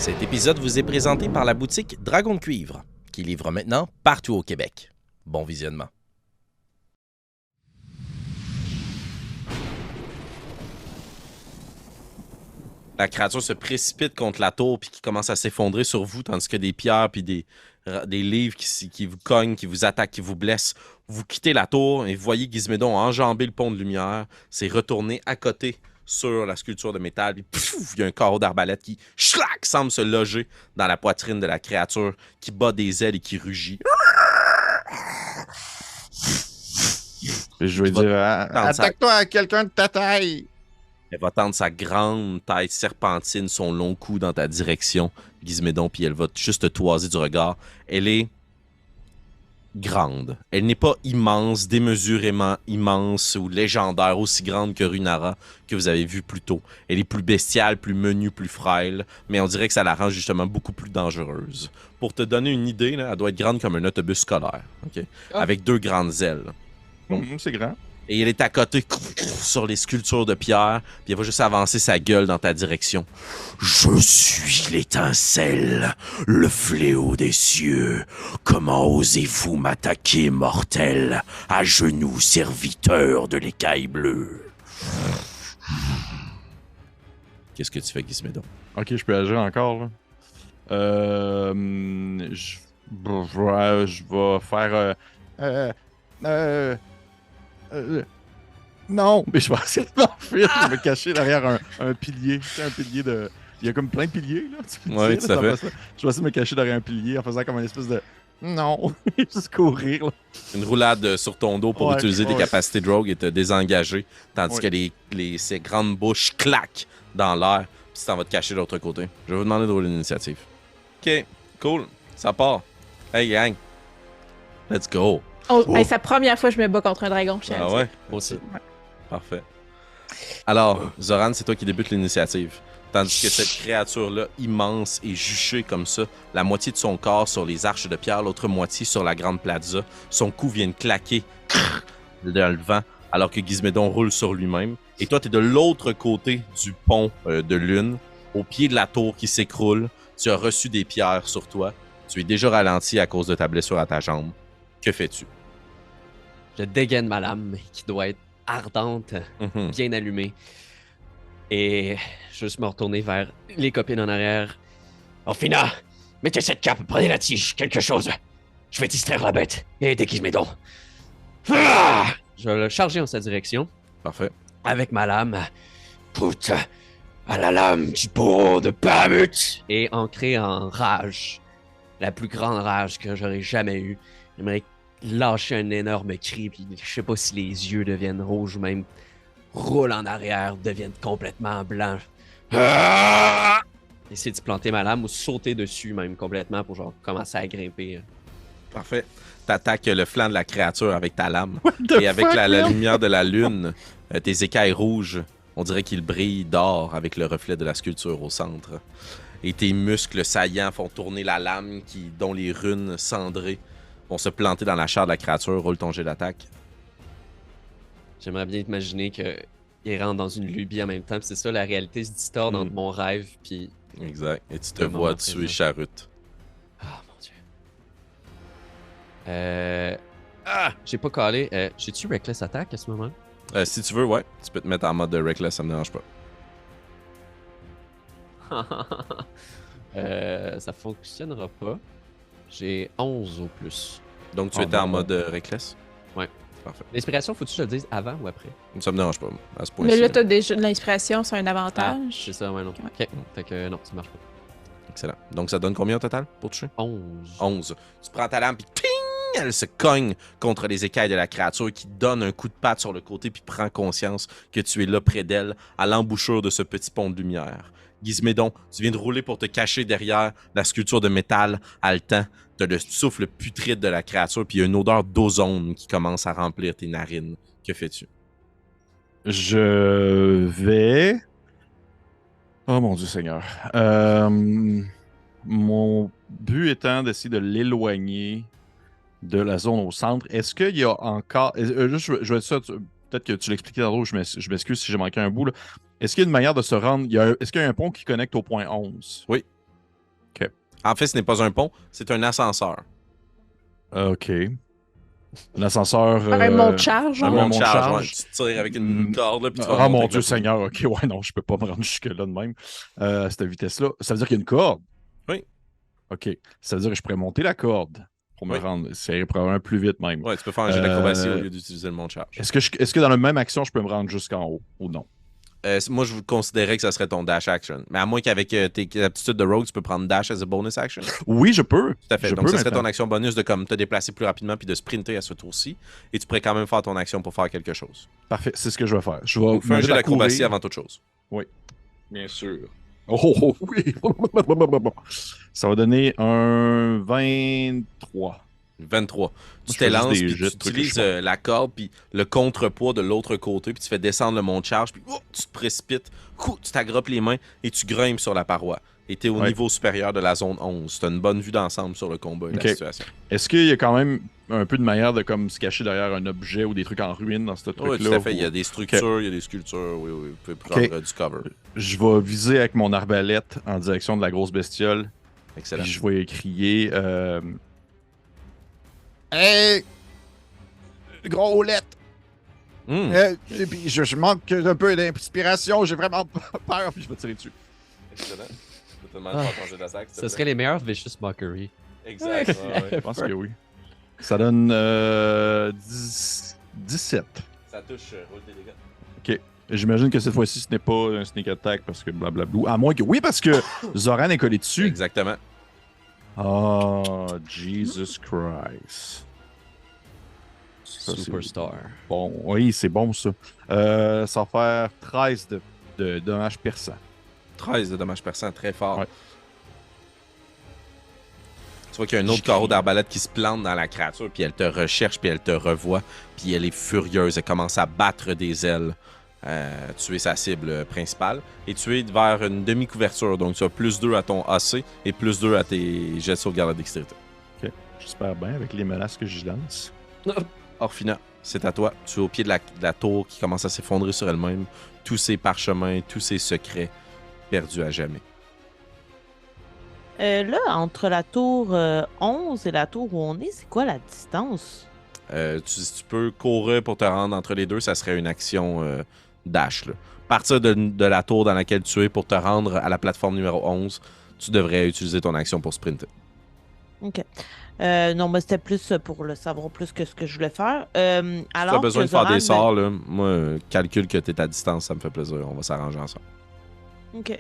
Cet épisode vous est présenté par la boutique Dragon de Cuivre, qui livre maintenant partout au Québec. Bon visionnement. La créature se précipite contre la tour puis qui commence à s'effondrer sur vous, tandis que des pierres puis des livres qui vous cognent, qui vous attaquent, qui vous blessent. Vous quittez la tour et vous voyez Gizmédon enjamber le pont de lumière, s'est retourné à côté sur la sculpture de métal, puis pouf, il y a un carreau d'arbalète qui schlac, semble se loger dans la poitrine de la créature qui bat des ailes et qui rugit. Je vais dire, attaque-toi à quelqu'un de ta taille! Elle va tendre sa grande tête serpentine, son long cou dans ta direction, Gizmédon, puis elle va juste te toiser du regard. Elle est grande. Elle n'est pas immense, démesurément immense ou légendaire, aussi grande que Runara que vous avez vu plus tôt. Elle est plus bestiale, plus menue, plus frêle, mais on dirait que ça la rend justement beaucoup plus dangereuse. Pour te donner une idée, là, elle doit être grande comme un autobus scolaire, okay? Avec 2 grandes ailes. C'est grand. Et elle est à côté sur les sculptures de pierre, puis elle va juste avancer sa gueule dans ta direction. Je suis l'étincelle, le fléau des cieux. Comment osez-vous m'attaquer, mortel, à genoux, serviteur de l'écaille bleue? Qu'est-ce que tu fais, Gizmédon? Ok, je peux agir encore, là. Je vais faire... non, mais je vais essayer de m'enfuir. Je vais me cacher derrière un pilier. Tu sais, un pilier de... Il y a comme plein de piliers, là. Oui, tout à fait. Je vais essayer de me cacher derrière un pilier en faisant comme une espèce de... Non, juste courir, là. Une roulade sur ton dos pour utiliser tes capacités de rogue et te désengager, tandis que ces grandes bouches claquent dans l'air, puis tu t'en vas te cacher de l'autre côté. Je vais vous demander de rouler l'initiative. Ok, cool, ça part. Hey gang, let's go. Oh, hey, c'est la première fois que je me bats contre un dragon. Ah ouais? Moi aussi. Ouais. Parfait. Alors, Zoran, c'est toi qui débute l'initiative. Tandis que cette créature-là, immense et juchée comme ça, la moitié de son corps sur les arches de pierre, l'autre moitié sur la grande plaza, son cou vient de claquer dans le vent, alors que Gizmédon roule sur lui-même. Et toi, tu es de l'autre côté du pont de lune, au pied de la tour qui s'écroule. Tu as reçu des pierres sur toi. Tu es déjà ralenti à cause de ta blessure à ta jambe. Que fais-tu? Je dégaine ma lame qui doit être ardente, bien allumée. Et juste me retourner vers les copines en arrière. Orphina, mettez cette cape, prenez la tige, quelque chose. Je vais distraire la bête et déguise-moi donc. Ah! Je vais le charger en sa direction. Parfait. Avec ma lame. Pute à la lame du bourreau de Bahamut. Et ancré en rage. La plus grande rage que j'aurais jamais eue. J'aimerais lâcher un énorme cri, puis je sais pas si les yeux deviennent rouges ou même roulent en arrière, deviennent complètement blancs. Ah! Essayer de planter ma lame ou sauter dessus même complètement pour genre commencer à grimper. Parfait. T'attaques le flanc de la créature avec ta lame. Et avec la lumière de la lune, tes écailles rouges, on dirait qu'ils brillent d'or avec le reflet de la sculpture au centre. Et tes muscles saillants font tourner la lame dont les runes cendrées vont se planter dans la chair de la créature. Roule ton jet d'attaque. J'aimerais bien imaginer qu'il rentre dans une lubie en même temps. C'est ça, la réalité se distord entre mon rêve puis... Exact. Et tu te vois tuer Charute. Ah, mon Dieu. J'ai pas calé. J'ai-tu Reckless Attack à ce moment? Si tu veux, ouais. Tu peux te mettre en mode Reckless, ça me dérange pas. Ça fonctionnera pas. J'ai 11 au plus. Donc tu étais en mode Reckless? Ouais. Parfait. L'inspiration, faut-tu que je le dise avant ou après? Ça me dérange pas, à ce point-ci. Mais là, t'as déjà de l'inspiration, c'est un avantage. Ah, c'est ça, ouais, non. Ok. Fait que non, ça marche pas. Excellent. Donc ça donne combien au total pour toucher? 11. 11. Tu prends ta lame, puis ting! Elle se cogne contre les écailles de la créature qui donne un coup de patte sur le côté puis prend conscience que tu es là près d'elle, à l'embouchure de ce petit pont de lumière. Gizmédon, tu viens de rouler pour te cacher derrière la sculpture de métal haletant. T'as le souffle putride de la créature, puis il y a une odeur d'ozone qui commence à remplir tes narines. Que fais-tu? Je vais... Oh mon Dieu Seigneur. Mon but étant d'essayer de l'éloigner de la zone au centre. Est-ce qu'il y a encore... Juste, je vais être sûr, peut-être que tu l'expliquais tantôt, je m'excuse si j'ai manqué un bout. Là. Est-ce qu'il y a une manière de se rendre... Est-ce qu'il y a un pont qui connecte au point 11? Oui. En fait, ce n'est pas un pont, c'est un ascenseur. OK. Un ascenseur. Un monte-charge, Un genre. mon monte-charge, charge. ouais. Tu tires avec une corde, là, puis tu vas Ah monter mon avec Dieu le Seigneur, ok, ouais, non, je peux pas me rendre jusque-là de même. À cette vitesse-là. Ça veut dire qu'il y a une corde? Oui. Ok. Ça veut dire que je pourrais monter la corde pour me Oui. rendre. C'est probablement plus vite même. Ouais, tu peux faire un jet d'acrobatie au lieu d'utiliser le monte-charge. Est-ce que dans la même action, je peux me rendre jusqu'en haut ou non? Moi, je vous considérais que ça serait ton dash action. Mais à moins qu'avec tes aptitudes de rogue, tu peux prendre dash as a bonus action. Oui, je peux. Tout à fait. Je Donc, peux ça serait maintenant. ton action bonus de comme te déplacer plus rapidement puis de sprinter à ce tour-ci. Et tu pourrais quand même faire ton action pour faire quelque chose. Parfait, c'est ce que je vais faire. Je vais Donc, fais un me jet mettre à d'acrobatie courir. avant toute chose. Bien sûr. Oh oui! Ça va donner un 23. 23. Tu je fais t'élances, juste des puis jets tu de trucs utilises que je la corde, puis le contrepoids de l'autre côté, puis tu fais descendre le monte-charge, puis tu te précipites, tu t'agroppes les mains et tu grimpes sur la paroi. Et tu es au Ouais. niveau supérieur de la zone 11. Tu as une bonne vue d'ensemble sur le combat et Ok. la situation. Est-ce qu'il y a quand même un peu de manière de comme se cacher derrière un objet ou des trucs en ruine dans ce truc-là? Oui, tout à fait. ou- Il y a des structures, il y a des sculptures. Oui, oui. Vous pouvez prendre du cover. Je vais viser avec mon arbalète en direction de la grosse bestiole. Excellent. Puis je vais crier Hey! Gros houlette! Hmm. Et puis je manque un peu d'inspiration, j'ai vraiment peur, puis je vais tirer dessus. Excellent. Je peux te demander de faire ton jet d'attaque, s'il te Ce plaît. serait les meilleurs Vicious Mockery. Exact. Ouais. Je pense que oui. Ça donne 17. Ça touche, roule tes dégâts. J'imagine que cette fois-ci, ce n'est pas un sneak attack parce que blablabla. À moins que. Oui, parce que Zoran est collé dessus. Exactement. Oh, Jesus Christ. Ça, c'est Superstar. bon. Oui, c'est bon ça. Ça va faire 13 de dommages perçants. 13 de dommages perçants, très fort. Ouais. Tu vois qu'il y a un autre carreau d'arbalète qui se plante dans la créature, puis elle te recherche, puis elle te revoit, puis elle est furieuse, elle commence à battre des ailes. Tuer sa cible principale. Et tu es vers une demi-couverture, donc tu as plus 2 à ton AC et plus 2 à tes jets de sauvegarde de dextérité. J'espère bien avec les menaces que je lance. Orphina, c'est à toi. Tu es au pied de la tour qui commence à s'effondrer sur elle-même. Tous ses parchemins, tous ses secrets perdus à jamais. Là, entre la tour 11 et la tour où on est, c'est quoi la distance? Si tu peux courir pour te rendre entre les deux, ça serait une action dash. Là. Partir de la tour dans laquelle tu es pour te rendre à la plateforme numéro 11, tu devrais utiliser ton action pour sprinter. OK. Non, mais c'était plus pour le savoir plus que ce que je voulais faire. Si tu as besoin de faire des sorts, là, moi, calcule que tu es à distance, ça me fait plaisir. On va s'arranger ensemble. OK.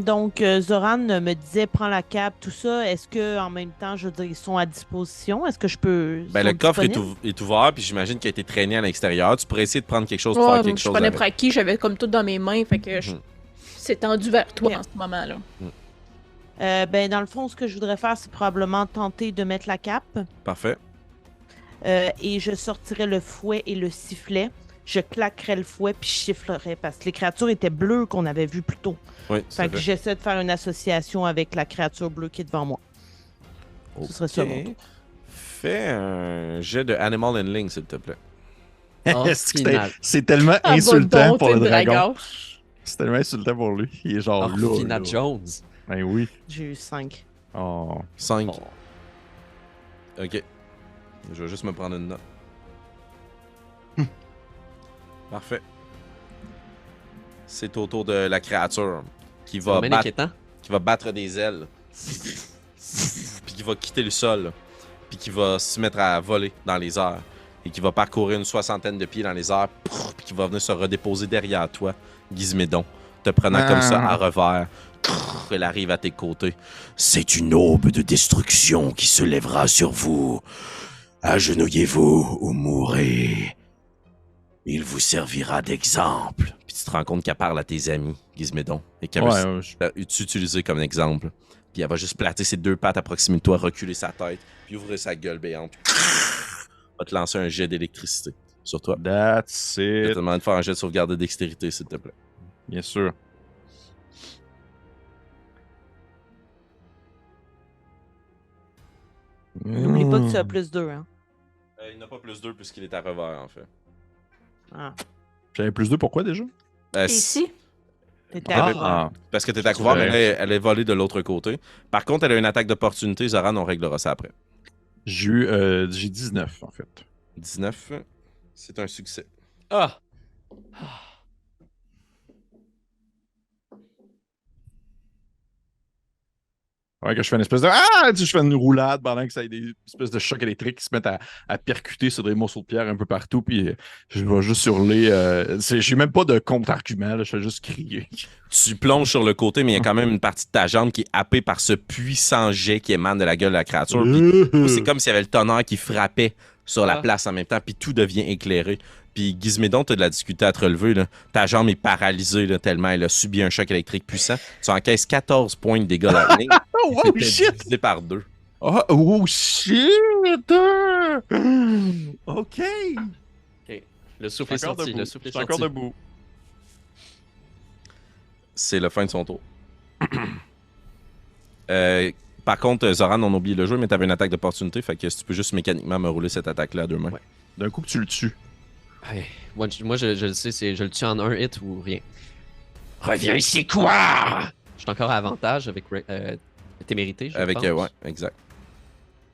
Donc, Zoran me disait, prends la cape, tout ça. Est-ce que en même temps, je veux dire, ils sont à disposition? Est-ce que je peux... Ben, sont le coffre disponibles? est ouvert, puis j'imagine qu'il a été traîné à l'extérieur. Tu pourrais essayer de prendre quelque chose pour Ouais, faire quelque je chose prenais avec. pour acquis, j'avais comme tout dans mes mains, fait que Mhm. c'est tendu vers toi en ce moment-là. Ben, dans le fond, ce que je voudrais faire, c'est probablement tenter de mettre la cape. Parfait. Et je sortirais le fouet et le sifflet. Je claquerais le fouet puis je sifflerais parce que les créatures étaient bleues qu'on avait vues plus tôt. Oui, Fait que j'essaie de faire une association avec la créature bleue qui est devant moi. Ce serait ça, mon tour. Fais un jet de Animal Handling, s'il te plaît. Est-ce que Final. c'est tellement Ah, insultant bon, pour t'es le dragon. dragon. C'est tellement insultant pour lui. Il est genre là. Orphina là. Jones. Ben oui. J'ai eu 5. Oh. 5. Bon. Ok. Je vais juste me prendre une note. Parfait. C'est au tour de la créature qui va, Vraiment inquiétant. qui va battre des ailes. Puis qui va quitter le sol. Puis qui va se mettre à voler dans les airs. Et qui va parcourir une 60aine de pieds dans les airs. Puis qui va venir se redéposer derrière toi, Gizmédon, te prenant comme ça à revers. Elle arrive à tes côtés. C'est une aube de destruction qui se lèvera sur vous. Agenouillez-vous ou mourrez. Il vous servira d'exemple. Puis tu te rends compte qu'elle parle à tes amis, Gizmédon, et qu'elle Ouais, va t'utiliser comme exemple. Puis elle va juste placer ses 2 pattes à proximité de toi, reculer sa tête, puis ouvrir sa gueule béante. Va te lancer un jet d'électricité sur toi. That's Je vais te it. demander de faire un jet de sauvegarde de dextérité, s'il te plaît. Bien sûr. N'oublie pas que tu as plus 2, hein. Il n'a pas plus 2 puisqu'il est à revers, en fait. Ah. J'avais plus 2 pourquoi déjà? Et ici? T'étais à couvert. Ah, Parce que t'es à couvert, mais Ouais. elle est volée de l'autre côté. Par contre, elle a une attaque d'opportunité. Zoran, on réglera ça après. j'ai 19, en fait. 19, c'est un succès. Ah! Ouais, que je fais une espèce de. Ah! Tu sais, je fais une roulade pendant que ça ait des espèces de chocs électriques qui se mettent à percuter sur des morceaux de pierre un peu partout. Puis je vais juste hurler. J'ai même pas de contre-argument, là, je fais juste crier. Tu plonges sur le côté, mais il y a quand même une partie de ta jambe qui est happée par ce puissant jet qui émane de la gueule de la créature. Puis c'est comme s'il y avait le tonnerre qui frappait sur la Ah. place en même temps, puis tout devient éclairé. Puis Gizmédon, t'as de la difficulté à te relever. Là. Ta jambe est paralysée là, tellement elle a subi un choc électrique puissant. Tu encaisses 14 points de dégâts lightning. Oh, wow, C'était shit! divisé par 2. Oh, shit! OK! Le souffle est sorti. Le souffle Je est suis encore sorti. debout. C'est la fin de son tour. Par contre, Zoran, on a oublié le jeu, mais t'avais une attaque d'opportunité. Fait que si tu peux juste mécaniquement me rouler cette attaque-là à 2 mains. Ouais. D'un coup que tu le tues. Hey, moi, je le sais, je le tue en un hit ou rien. Reviens ici, quoi? Je suis encore à avantage avec témérité, je Avec, pense. ouais, exact.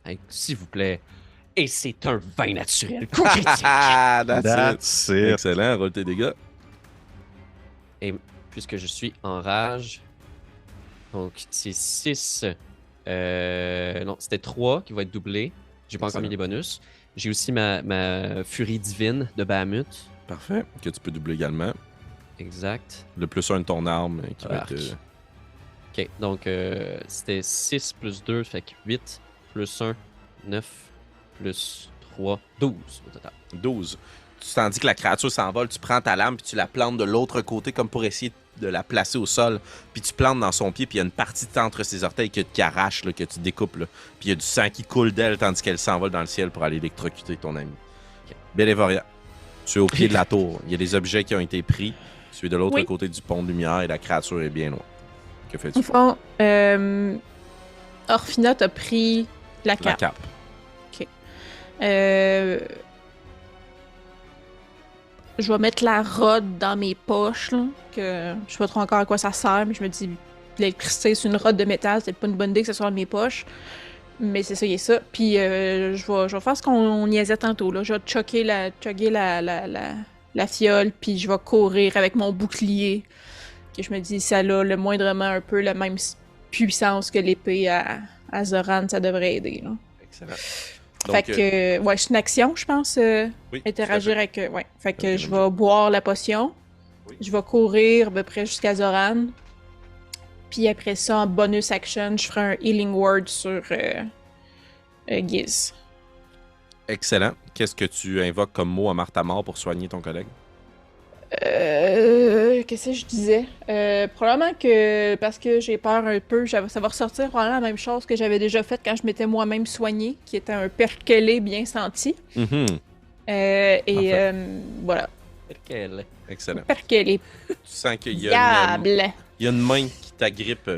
Hey, s'il vous plaît. Et c'est un vin naturel. Coup critique. That's it. That's it. Excellent, roule tes dégâts. Puisque je suis en rage. Donc, c'est 6. Non, c'était 3 qui va être doublé. J'ai pas encore mis les bonus. J'ai aussi ma furie divine de Bahamut. Parfait. Que tu peux doubler également. Exact. Le plus 1 de ton arme qui va Arc. être. Ok, donc c'était 6 plus 2, fait que 8 plus 1, 9 plus 3, 12 au total. 12. Tu t'en dis que la créature s'envole, tu prends ta lame puis tu la plantes de l'autre côté comme pour essayer de la placer au sol. Puis tu plantes dans son pied, puis il y a une partie entre ses orteils qui arrache, là, que tu découpes. Là. Puis il y a du sang qui coule d'elle tandis qu'elle s'envole dans le ciel pour aller électrocuter ton ami. Ok. Bélévoria, tu es au pied de la tour. Il y a des objets qui ont été pris. Tu es de l'autre Oui. côté du pont de lumière et la créature est bien loin. Que fais-tu? Au fond, Orphina t'a pris la La cape. cape. Je vais mettre la rod dans mes poches, là, que je sais pas trop encore à quoi ça sert, mais je me dis, l'électricité, c'est une rod de métal, c'est pas une bonne idée que ça soit dans mes poches. Mais c'est ça, il y a ça. Puis je vais faire ce qu'on niaisait tantôt, là. Je vais chugger la fiole, puis je vais courir avec mon bouclier. Que je me dis, ça a le moindrement un peu la même puissance que l'épée à Zoran, ça devrait aider, là. Excellent. Fait que, ouais, c'est une action, je pense, oui, interagir avec... ouais, fait que Ok, je donc vais boire la potion, Oui. je vais courir à peu près jusqu'à Zoran, puis après ça, en bonus action, je ferai un healing word sur Giz. Excellent. Qu'est-ce que tu invoques comme mot à Martha mort pour soigner ton collègue? Qu'est-ce que je disais? Probablement que, parce que j'ai peur un peu, ça va ressortir probablement la même chose que j'avais déjà fait quand je m'étais moi-même soignée, qui était un perkelé bien senti. Mhm. Et voilà, Quel? Excellent. perkelé, Tu sens qu'il y a une, diable! il y a une main qui t'agrippe,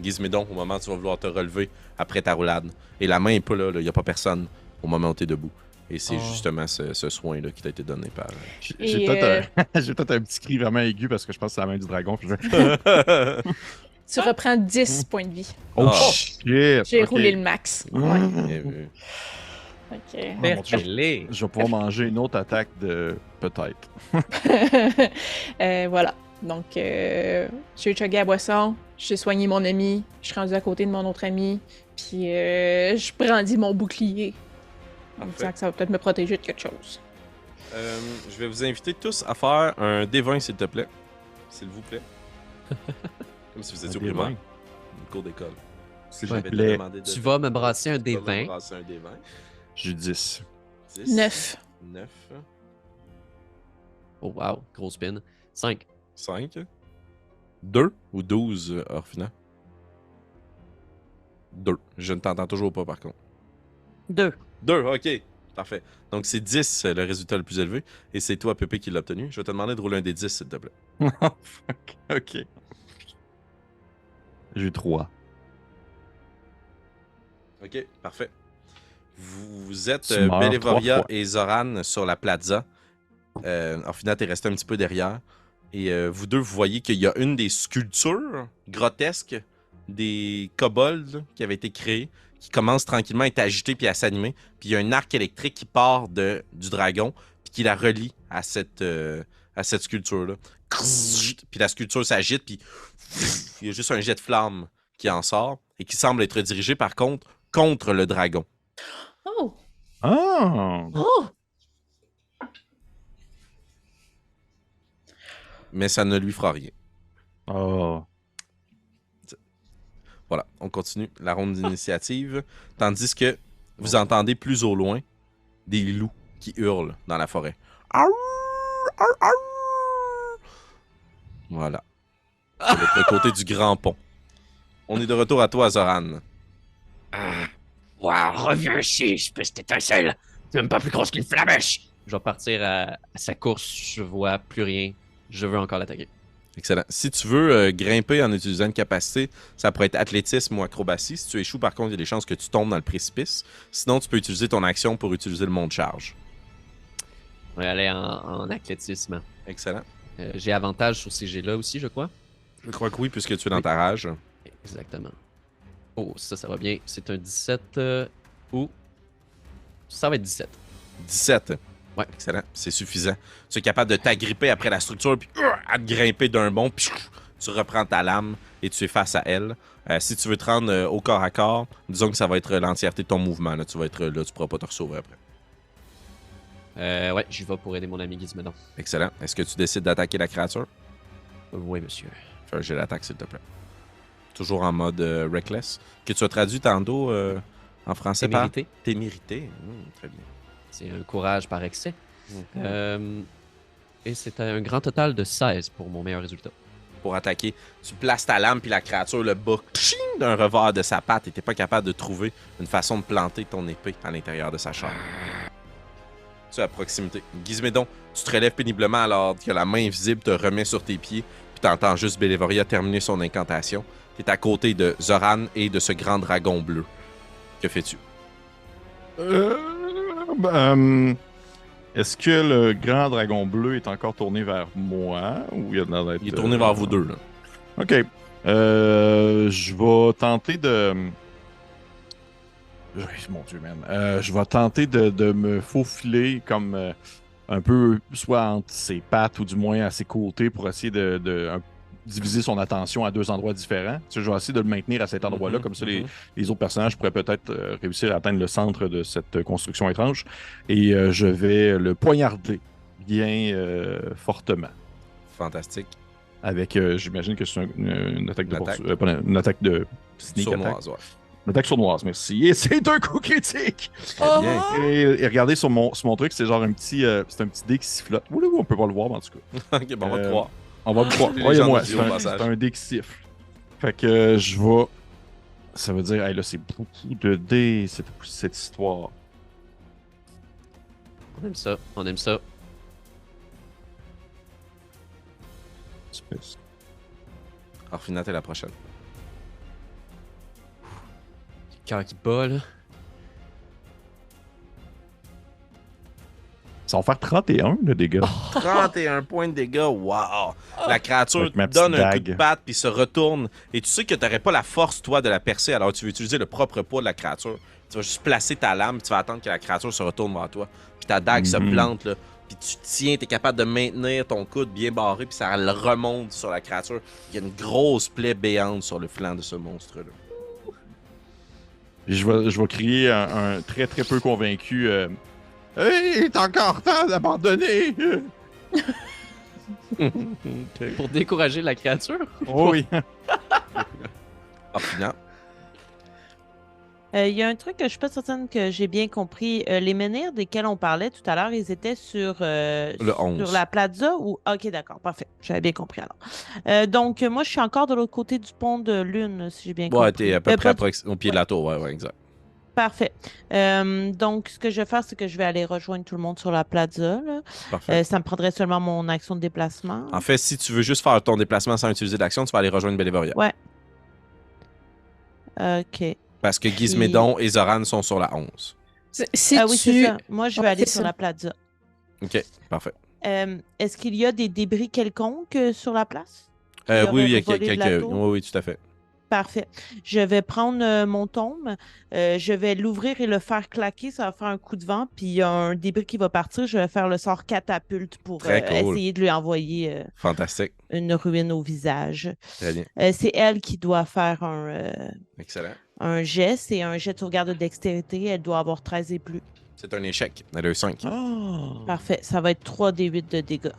Gizmédon, au moment où tu vas vouloir te relever après ta roulade. Et la main est pas là, il n'y a pas personne au moment où tu es debout. Et c'est justement ce soin-là qui t'a été donné par... J'ai Et, peut-être un petit cri vraiment aigu parce que je pense que c'est la main du dragon. Puis je- Tu reprends 10 points de vie. Oh, Oh. shit! J'ai Ok. roulé le max. Ouais. Bien vu. Ok. mon Dieu. Perkelé. Je vais pouvoir manger une autre attaque de peut-être. Voilà. Donc, j'ai chugué à boisson, j'ai soigné mon ami, je suis rendu à côté de mon autre ami, puis je brandis mon bouclier. En me Parfait. disant que ça va peut-être me protéger de quelque chose. Je vais vous inviter tous à faire un D20, s'il te plaît. S'il vous plaît. Comme si vous étiez au primaire. Une cour d'école. S'il Je vous vais te plaît. demander de- Tu vas me brasser un Tu vas me D20. brasser un D20. J'ai 10. 10. 9. 9. Oh wow, gros spin. 5. 5. 2 ou 12, Orphina? 2. Je ne t'entends toujours pas, par contre. 2. 2, ok. Parfait. Donc, c'est 10, le résultat le plus élevé. Et c'est toi, Pépé, qui l'a obtenu. Je vais te demander de rouler un des 10, s'il te plaît. Oh, fuck. Ok. J'ai eu 3. Ok, parfait. Vous êtes Tu meurs Bélévoria 3 fois. et Zoran sur la plaza. Orphina, t'es resté un petit peu derrière. Et vous deux, vous voyez qu'il y a une des sculptures grotesques des kobolds là, qui avait été créée, qui commence tranquillement à être agitée puis à s'animer. Puis il y a un arc électrique qui part du dragon puis qui la relie à cette sculpture-là. Puis la sculpture s'agite puis il y a juste un jet de flamme qui en sort et qui semble être dirigé par contre contre le dragon. Oh! Ah! Oh! Mais ça ne lui fera rien. Oh. Voilà, on continue la ronde d'initiative. Tandis que vous entendez plus au loin des loups qui hurlent dans la forêt. Aouh! Aouh! Aouh! Voilà. De l'autre côté du grand pont. On est de retour à toi, Zoran. Wow, reviens ici, espèce d'étincelle. Tu n'es même pas plus grosse qu'une flamèche. Je vais partir à sa course. Je vois plus rien. Je veux encore l'attaquer. Excellent. Si tu veux grimper en utilisant une capacité, ça pourrait être athlétisme ou acrobatie. Si tu échoues, par contre, il y a des chances que tu tombes dans le précipice. Sinon, tu peux utiliser ton action pour utiliser le mont de charge. On va aller en athlétisme. Excellent. J'ai avantage sur ces jets-là aussi, je crois. Je crois que oui, puisque tu es dans ta rage. Exactement. Oh, ça va bien. C'est un 17 ou... Ça va être 17. 17. Ouais. Excellent. C'est suffisant. Tu es capable de t'agripper après la structure, puis à te grimper d'un bond, puis tu reprends ta lame et tu es face à elle. Si tu veux te rendre au corps à corps, disons que ça va être l'entièreté de ton mouvement. Là. Tu vas être là, tu pourras pas te sauver après. Ouais, j'y vais pour aider mon ami Gizmédon. Excellent. Est-ce que tu décides d'attaquer la créature? Oui, monsieur. Fais un jet d'attaque, s'il te plaît. Toujours en mode reckless. Que tu as traduit tantôt en français par... Témérité. Témérité. Très bien. C'est un courage par excès. Et c'est un grand total de 16 pour mon meilleur résultat. Pour attaquer, tu places ta lame, puis la créature le bat d'un revers de sa patte et t'es pas capable de trouver une façon de planter ton épée à l'intérieur de sa chair. Tu es à proximité. Gizmédon, tu te relèves péniblement alors que la main invisible te remet sur tes pieds, puis t'entends juste Bélévoria terminer son incantation. T'es à côté de Zoran et de ce grand dragon bleu. Que fais-tu? Est-ce que le grand dragon bleu est encore tourné vers moi ou il a l'air d'être... Il est tourné vers vous deux, là. Ok. Je vais tenter de... Mon Dieu, man. Je vais tenter de me faufiler comme un peu, soit entre ses pattes ou du moins à ses côtés pour essayer de diviser son attention à deux endroits différents. Tu sais, je vais essayer de le maintenir à cet endroit-là, comme ça les autres personnages pourraient peut-être réussir à atteindre le centre de cette construction étrange. Et je vais le poignarder bien fortement. Fantastique. Avec, j'imagine que c'est une attaque de... une attaque de sneak attack. Sournoise, ouais. Une attaque sournoise, merci. Et c'est un coup critique! Très bien. Et regardez sur mon truc, c'est genre un petit dé qui sifflote. Ouh, on peut pas le voir, mais en tout cas. Ok, bon, on va te croire. On va le croire. Les Croyez-moi, gens nous disent au passage. c'est un dé qui siffle. Fait que je vais... Ça veut dire, hey, là, c'est beaucoup de dés, cette histoire. On aime ça, on aime ça. Arfinat est la prochaine. Cœur qui bat, là. Ça va faire 31 de dégâts. 31 points de dégâts, wow! La créature Avec ma donne petite un coup de dague. patte puis se retourne. Et tu sais que tu n'aurais pas la force, toi, de la percer, alors tu veux utiliser le propre poids de la créature. Tu vas juste placer ta lame, puis tu vas attendre que la créature se retourne vers toi. Puis ta dague se plante, là. Puis tu tiens, tu es capable de maintenir ton coude bien barré, puis ça le remonte sur la créature. Il y a une grosse plaie béante sur le flanc de ce monstre-là. Puis je vais crier un très très peu convaincu. Hey, il est encore temps d'abandonner! Pour décourager la créature. Oh oui! Arfinat. Il y a un truc que je suis pas certaine que j'ai bien compris. Les menhirs desquels on parlait tout à l'heure, ils étaient sur, Le 11. sur la plaza ou... Ok, d'accord, parfait. J'avais bien compris alors. Donc, moi, je suis encore de l'autre côté du pont de Lune, si j'ai bien compris. Ouais, t'es à peu près pas- au pied de la tour, ouais, exact. Parfait. Donc, ce que je vais faire, c'est que je vais aller rejoindre tout le monde sur la plaza. Là. Parfait. Ça me prendrait seulement mon action de déplacement. En fait, si tu veux juste faire ton déplacement sans utiliser d'action, tu vas aller rejoindre Bélévoria. Ouais. Ok. Parce que Gizmédon et Zoran sont sur la 11. Si Ah oui, c'est tu... ça. Moi, je vais Ouais, aller c'est sur ça. la plaza. OK, parfait. Est-ce qu'il y a des débris quelconques sur la place? Qui Oui, auraient il y a volé de la quelques. tour? Oui, oui, tout à fait. Parfait. Je vais prendre mon tome, je vais l'ouvrir et le faire claquer, ça va faire un coup de vent, puis il y a un débris qui va partir, je vais faire le sort catapulte pour Très cool. essayer de lui envoyer Fantastique. une ruine au visage. Très bien. C'est elle qui doit faire Excellent. un jet, c'est un jet de sauvegarde de dextérité, elle doit avoir 13 et plus. C'est un échec. Elle a eu 5. Oh! Parfait, ça va être 3d8 de dégâts.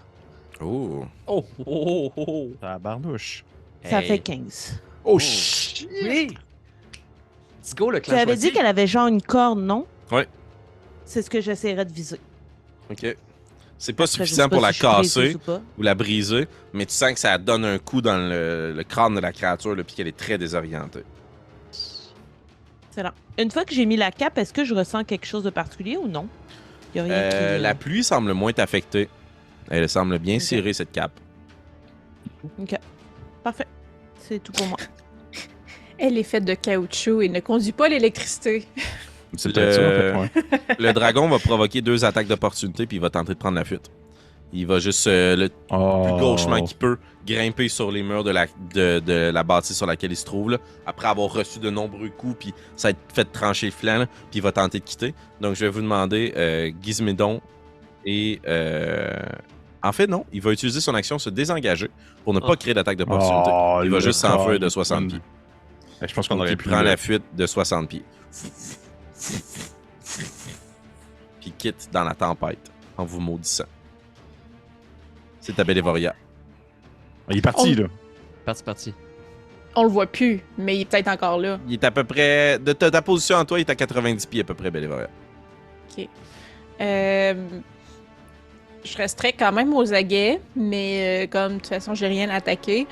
Oh. Oh, oh, oh, oh. Ça barnouche. Ça Hey. fait 15. Oh, shit! Oui! Let's go, le Tu clan avais dit qu'elle avait genre une corne, non? Ouais. C'est ce que j'essaierais de viser. OK. C'est pas Après, je suffisant sais pas pour la si je suis raciste casser ou pas. ou la briser, mais tu sens que ça donne un coup dans le crâne de la créature, là, puis qu'elle est très désorientée. Excellent. Une fois que j'ai mis la cape, est-ce que je ressens quelque chose de particulier ou non? Il y a rien qui... La pluie semble moins t'affecter. Elle semble bien serrer, cette cape. OK. Parfait. C'est tout pour moi. Elle est faite de caoutchouc et ne conduit pas l'électricité. C'est peut-être ça, en fait. Ouais. Le dragon va provoquer 2 attaques d'opportunité, puis il va tenter de prendre la fuite. Il va juste, le Oh. plus gauchement qu'il peut, grimper sur les murs de la bâtisse sur laquelle il se trouve, là, après avoir reçu de nombreux coups, puis ça a été fait trancher le flanc, là, puis il va tenter de quitter. Donc, je vais vous demander, Gizmédon et... En fait, non. Il va utiliser son action se désengager pour ne pas créer d'attaque d'opportunité. Oh, Il va le juste s'enfuir de con. 60 pieds. Je pense qu'on Donc, aurait il pu... prend la fuite de 60 pieds. Puis il quitte dans la tempête en vous maudissant. C'est ta Bélévoria. Il est parti, là. Parti. On le voit plus, mais il est peut-être encore là. Il est à peu près... De ta position en toi, il est à 90 pieds à peu près, Bélévoria. Ok. Je resterais quand même aux aguets, mais comme de toute façon, j'ai rien attaqué,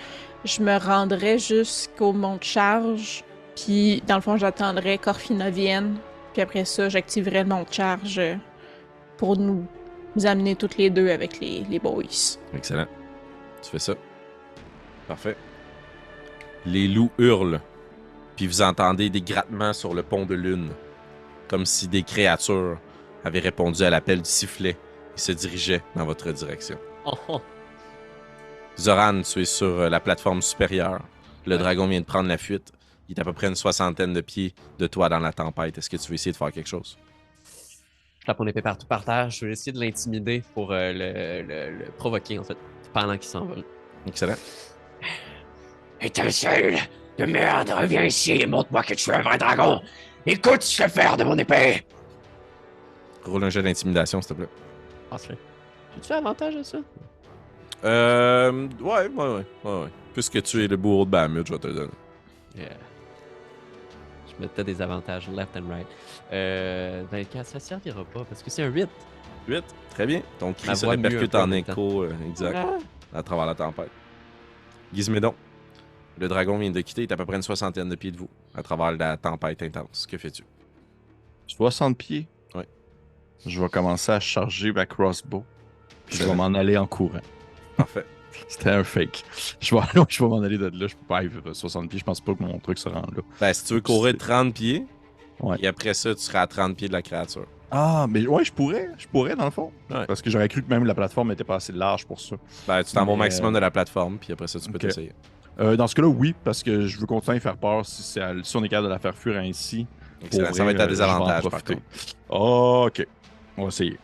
je me rendrais jusqu'au mont de charge, puis dans le fond, j'attendrais qu'Orfina vienne, puis après ça, j'activerais le mont de charge pour nous amener toutes les deux avec les boys. Excellent. Tu fais ça. Parfait. Les loups hurlent, puis vous entendez des grattements sur le pont de lune, comme si des créatures avaient répondu à l'appel du sifflet et se dirigeaient dans votre direction. Oh, oh. Zoran, tu es sur la plateforme supérieure. Le dragon vient de prendre la fuite. Il est à peu près une 60aine de pieds de toi dans la tempête. Est-ce que tu veux essayer de faire quelque chose? Je tape mon épée partout par terre. Je vais essayer de l'intimider pour le provoquer, en fait, pendant qu'il s'envole. Excellent. Étincelle de merde, reviens ici et montre-moi que tu es un vrai dragon. Écoute ce faire de mon épée. Roule un jeu d'intimidation, s'il te plaît. Parfait. As-tu avantage à ça? Ouais. Puisque tu es le bourreau de Bahamut, je vais te le donner. Yeah. Je mettais des avantages left and right. 24, ça servira pas parce que c'est un 8. 8, très bien. Ton cri Ma se voix mue répercute un peu en en même temps. écho, exact, à travers la tempête. Gizmédon, le dragon vient de quitter, il est à peu près une 60aine de pieds de vous, à travers la tempête intense. Que fais-tu? 60 pieds. Ouais. Je vais commencer à charger ma crossbow. Puis je vais m'en aller en courant. Parfait. C'était un fake. Je vais m'en aller de là. Je peux pas aller 60 pieds. Je pense pas que mon truc se rend là. Ben, si tu veux courir 30 pieds, Ouais. et après ça, tu seras à 30 pieds de la créature. Ah, mais ouais, je pourrais dans le fond. Ouais. Parce que j'aurais cru que même la plateforme était pas assez large pour ça. Ben, tu t'en vas au Mais, maximum de la plateforme, puis après ça, tu peux ok. t'essayer. Dans ce cas-là, oui, parce que je veux continuer à faire peur si on est capable de la faire fuir ainsi. Excellent. Pour Ça va vrai, être à je vais en désavantage, par profiter. contre. Ok. On va essayer.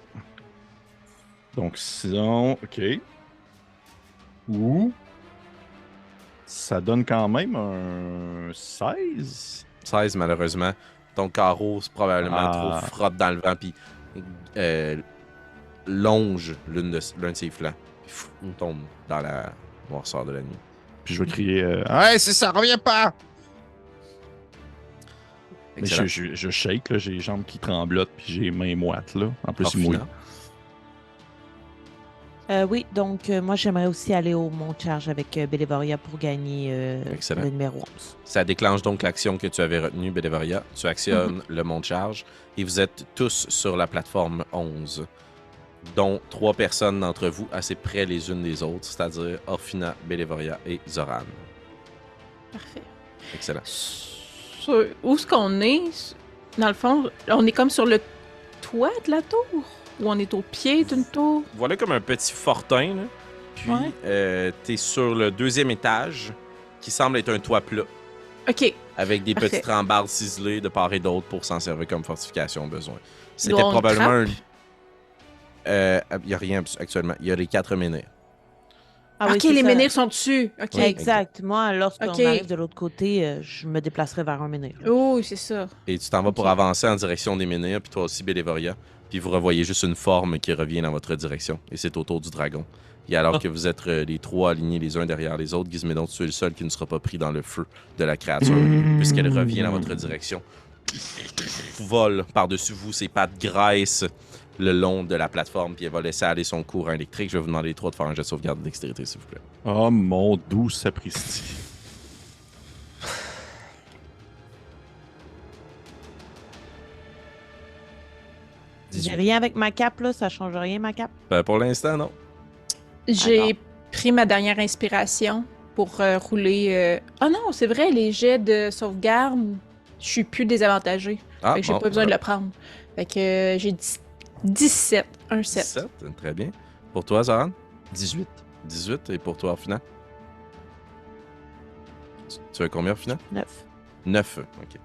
Donc, sinon, ok. Ouh. Ça donne quand même un 16. 16, malheureusement. Ton carreau, c'est probablement Ah. trop frotte dans le vent, puis longe l'un de ses flancs. Puis on tombe dans la noirceur de la nuit. Puis je vais crier hey, c'est ça, reviens pas! Mais Excellent. je shake, là, j'ai les jambes qui tremblotent, puis j'ai les mains moites, là. En plus, il mouille. Oui, donc moi j'aimerais aussi aller au mont de charge avec Bélévoria pour gagner Excellent. le numéro 11. Ça déclenche donc l'action que tu avais retenue, Bélévoria. Tu actionnes le mont de charge et vous êtes tous sur la plateforme 11, dont 3 personnes d'entre vous assez près les unes des autres, c'est-à-dire Orfina, Bélévoria et Zoran. Parfait. Excellent. Où est-ce qu'on est? Dans le fond, on est comme sur le toit de la tour? Ou on est au pied d'une tour? Voilà comme un petit fortin, là. Puis, Ouais. t'es sur le 2e étage, qui semble être un toit plat, OK. avec des Parfait. petites rambardes ciselées de part et d'autre pour s'en servir comme fortification au besoin. C'était Doit avoir une probablement trappe? il n'y a rien actuellement. Il y a les 4 menhirs. Ah oui, OK, c'est les ça. menhirs sont dessus. OK. Ouais. Exact. Moi, lorsqu'on Ok. arrive de l'autre côté, je me déplacerai vers un menhir. Oh, c'est ça. Et tu t'en vas pour Ok. avancer en direction des menhirs, puis toi aussi, Bélévoria. Puis vous revoyez juste une forme qui revient dans votre direction. Et c'est autour du dragon. Et alors que vous êtes les 3 alignés les uns derrière les autres, Gizmédon, tu es le seul qui ne sera pas pris dans le feu de la créature, puisqu'elle revient dans votre direction. Vole par-dessus vous, ses pattes graissent le long de la plateforme, puis elle va laisser aller son courant électrique. Je vais vous demander les 3 de faire un jet de sauvegarde de dextérité, s'il vous plaît. Oh mon doux sapristi. J'ai rien avec ma cape, là, ça change rien, ma cape. Pour l'instant, non. J'ai pris ma dernière inspiration pour rouler. Ah non, c'est vrai, les jets de sauvegarde, je suis plus désavantagée. Ah, Fait que j'ai bon, pas besoin de voilà. le prendre. Fait que j'ai 17. Un 7. 17, très bien. Pour toi, Zoran? 18. 18. Et pour toi, Orphina? Tu as combien, Orphina? 9. 9. OK.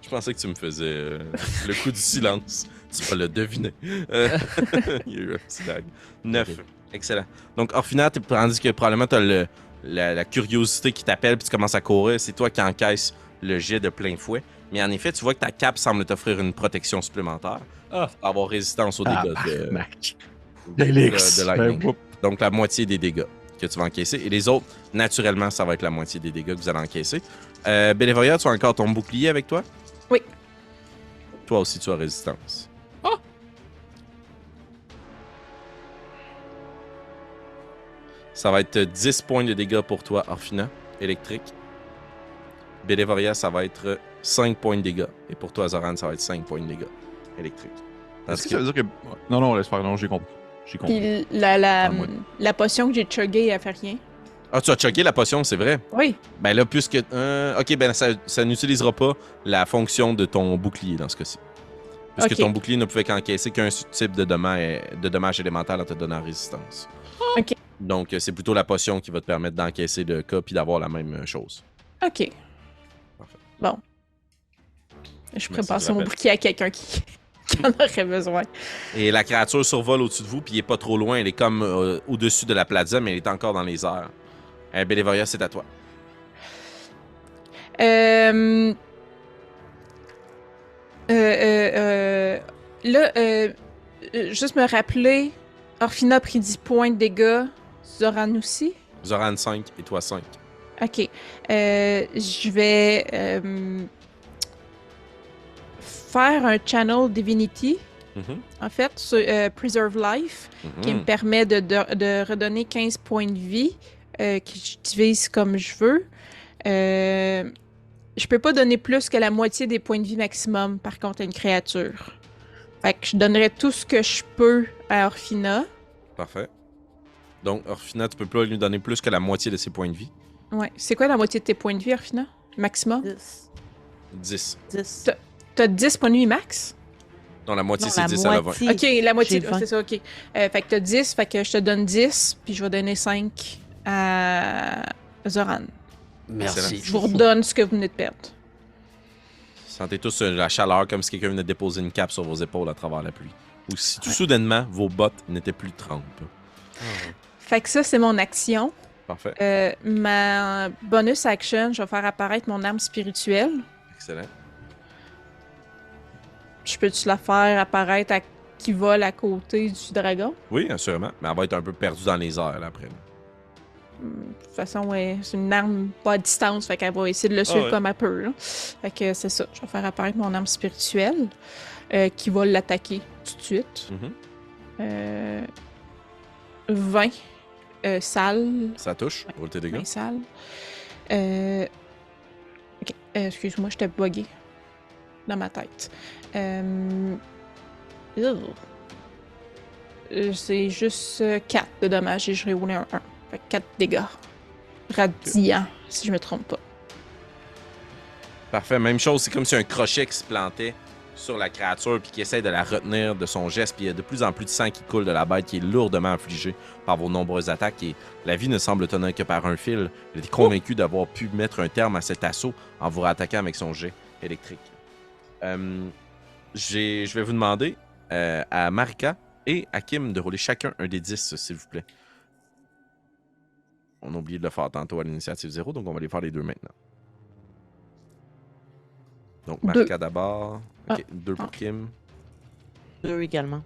Je pensais que tu me faisais le coup du silence. Tu vas le deviner. Il y a eu un petit lag. 9. Ok. Excellent. Donc, Orphina, tandis que probablement tu as la curiosité qui t'appelle puis tu commences à courir, c'est toi qui encaisses le jet de plein fouet. Mais en effet, tu vois que ta cape semble t'offrir une protection supplémentaire. Ah. Pour avoir résistance aux dégâts de, Mac. de Délix. lightning. Ben, whoop. Donc, la moitié des dégâts que tu vas encaisser. Et les autres, naturellement, ça va être la moitié des dégâts que vous allez encaisser. Bélévoria, tu as encore ton bouclier avec toi? Oui. Toi aussi, tu as résistance. Ah! Ça va être 10 points de dégâts pour toi, Orphina, électrique. Bélévoria, ça va être 5 points de dégâts. Et pour toi, Zoran, ça va être 5 points de dégâts électriques. Est-ce que ça veut dire que. Non, non, laisse faire. Non, j'ai compris. J'ai compris. Puis Ah, moi. la potion que j'ai chuggée, elle fait rien. Ah, tu as choqué la potion, c'est vrai? Oui. Ben là, puisque... ok, ben ça n'utilisera pas la fonction de ton bouclier dans ce cas-ci. Puisque Ok. ton bouclier ne pouvait qu'encaisser qu'un type de dommage élémental en te donnant résistance. Ok. Donc, c'est plutôt la potion qui va te permettre d'encaisser le cas puis d'avoir la même chose. OK. Parfait. Bon. Je pourrais Merci passer du mon rappel. bouclier à quelqu'un qui en aurait besoin. Et la créature survole au-dessus de vous, puis il est pas trop loin. Elle est comme au-dessus de la plaza, mais elle est encore dans les airs. Bélévoria, c'est à toi. Là, juste me rappeler, Orphina a pris 10 points de dégâts, Zoran aussi. Zoran 5 et toi 5. Ok. Je vais faire un Channel Divinity, Mhm. en fait, sur Preserve Life, qui me permet de redonner 15 points de vie, que j'utilise comme je veux. Je peux pas donner plus que la moitié des points de vie maximum, par contre, à une créature. Fait que je donnerai tout ce que je peux à Orphina. Parfait. Donc, Orphina, tu peux pas lui donner plus que la moitié de ses points de vie. Ouais. C'est quoi la moitié de tes points de vie, Orphina? Maximum? 10. 10. 10. T'as 10 points de vie max? Non, la moitié, Non, c'est la 10 à la 20. moitié. Ok, la moitié, J'ai 20. c'est ça, ok. Fait que t'as 10, fait que je te donne 10, puis je vais donner 5 à Zoran. Merci. Je vous redonne ce que vous venez de perdre. Sentez tous la chaleur comme si quelqu'un venait de déposer une cape sur vos épaules à travers la pluie. Ou si tout soudainement, vos bottes n'étaient plus trempes. Fait que ça, c'est mon action. Parfait. Ma bonus action, je vais faire apparaître mon arme spirituelle. Excellent. Je peux-tu la faire apparaître qui vole à côté du dragon? Oui, assurément. Mais elle va être un peu perdue dans les airs là, après. De toute façon, ouais, c'est une arme pas à distance, fait qu'elle va essayer de le suivre ouais. comme elle peut. Là. Fait que c'est ça. Je vais faire apparaître mon arme spirituelle qui va l'attaquer tout de suite. Mhm. 20 salles. Ça touche. Roule tes dégâts. 20 salles. Ok, excuse-moi, j'étais buggée dans ma tête. C'est juste 4 de dommages et je roulé un 1. Fait que 4 dégâts. Radiant, si je me trompe pas. Parfait. Même chose, c'est comme si un crochet qui se plantait sur la créature puis qui essaie de la retenir de son geste. Puis il y a de plus en plus de sang qui coule de la bête qui est lourdement affligée par vos nombreuses attaques. Et la vie ne semble tenir que par un fil. Elle est convaincue d'avoir pu mettre un terme à cet assaut en vous rattaquant avec son jet électrique. Je vais vous demander à Marika et à Kim de rouler chacun un des 10, s'il vous plaît. On a oublié de le faire tantôt à l'initiative 0, donc on va les faire les deux maintenant. Donc, Marika d'abord. Ok, 2 pour Kim. 2 également.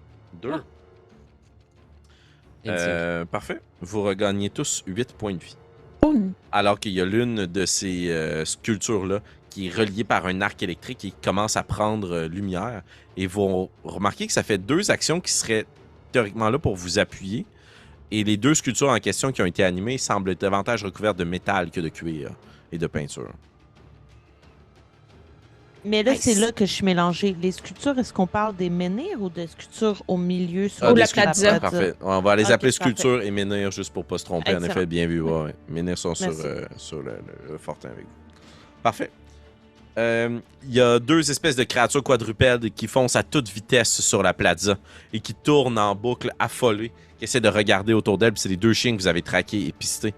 2. Parfait. Vous regagnez tous 8 points de vie. Alors qu'il y a l'une de ces sculptures-là qui est reliée par un arc électrique et qui commence à prendre lumière. Et vous remarquez que ça fait 2 actions qui seraient théoriquement là pour vous appuyer. Et les 2 sculptures en question qui ont été animées semblent davantage recouvertes de métal que de cuir et de peinture. Mais là, Nice. c'est là que je suis mélangée. Les sculptures, est-ce qu'on parle des menhirs ou des sculptures au milieu sur Ou des la sculptures, plaza. parfait. On va les Ok, appeler parfait. sculptures et menhirs juste pour pas se tromper. En Excellent. effet, bien vu. Ouais. Menhirs sont sur Merci. le fortin avec vous. Parfait. Il y a 2 espèces de créatures quadrupèdes qui foncent à toute vitesse sur la plaza et qui tournent en boucle affolées, qui essaient de regarder autour d'elles. Puis c'est les 2 chiens que vous avez traqués et pistés,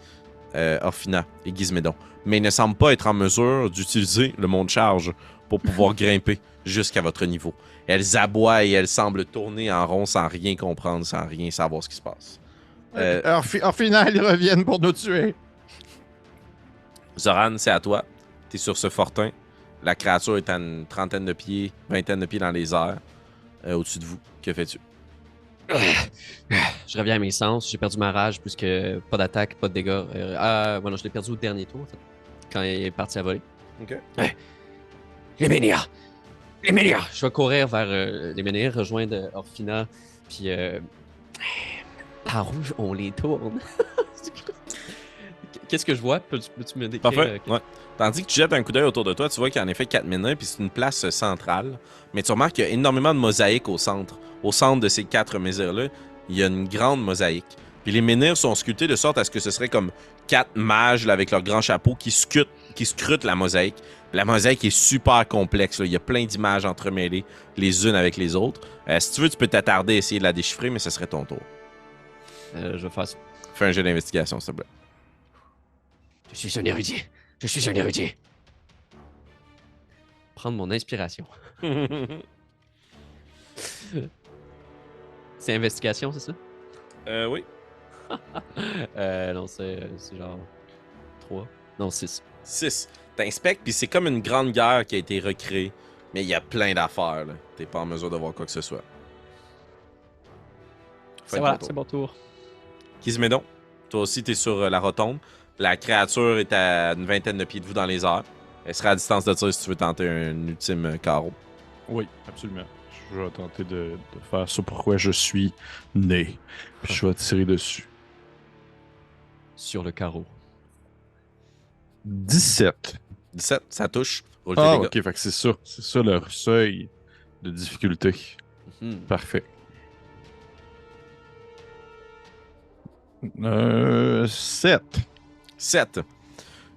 Orphina et Gizmédon. Mais ils ne semblent pas être en mesure d'utiliser le monde charge pour pouvoir grimper jusqu'à votre niveau. Elles aboient et elles semblent tourner en rond sans rien comprendre, sans rien savoir ce qui se passe. En finale, ils reviennent pour nous tuer. Zoran, c'est à toi. T'es sur ce fortin. La créature est à une trentaine de pieds, vingtaine de pieds dans les airs, au-dessus de vous. Que fais-tu? Je reviens à mes sens. J'ai perdu ma rage puisque pas d'attaque, pas de dégâts. Voilà, je l'ai perdu au dernier tour, en fait, quand il est parti à voler. OK. Les menhirs! Les menhirs! Je vais courir vers les menhirs, rejoindre Orphina, puis par où on les tourne? Qu'est-ce que je vois? Peux-tu me décrire? Parfait. Ouais. Tandis que tu jettes un coup d'œil autour de toi, tu vois qu'il y a en effet 4 menhirs, puis c'est une place centrale. Mais tu remarques qu'il y a énormément de mosaïques au centre. Au centre de ces 4 menhirs-là, il y a une grande mosaïque. Puis les menhirs sont sculptés de sorte à ce que ce serait comme 4 mages là, avec leur grand chapeau qui scrutent la mosaïque. La mosaïque est super complexe. Là. Il y a plein d'images entremêlées les unes avec les autres. Si tu veux, tu peux t'attarder à essayer de la déchiffrer, mais ce serait ton tour. Je vais faire ça. Fais un jeu d'investigation, s'il te plaît. Je suis un érudit. Je suis un érudit. Prendre mon inspiration. C'est investigation, c'est ça? Oui. Non, c'est genre 3. Non, 6. 6. T'inspectes, puis c'est comme une grande guerre qui a été recréée. Mais il y a plein d'affaires, là. T'es pas en mesure de voir quoi que ce soit. C'est mon tour. Kizmédon, toi aussi, t'es sur la rotonde. La créature est à une vingtaine de pieds de vous dans les airs. Elle sera à distance de tir si tu veux tenter un ultime carreau. Oui, absolument. Je vais tenter de faire ça pourquoi je suis né. Puis je vais tirer dessus. Sur le carreau. 17. 17, ça touche. Roule tes Ah, dégâts. ok, fait que c'est ça. C'est ça le seuil de difficulté. Mhm. Parfait. 7. 7.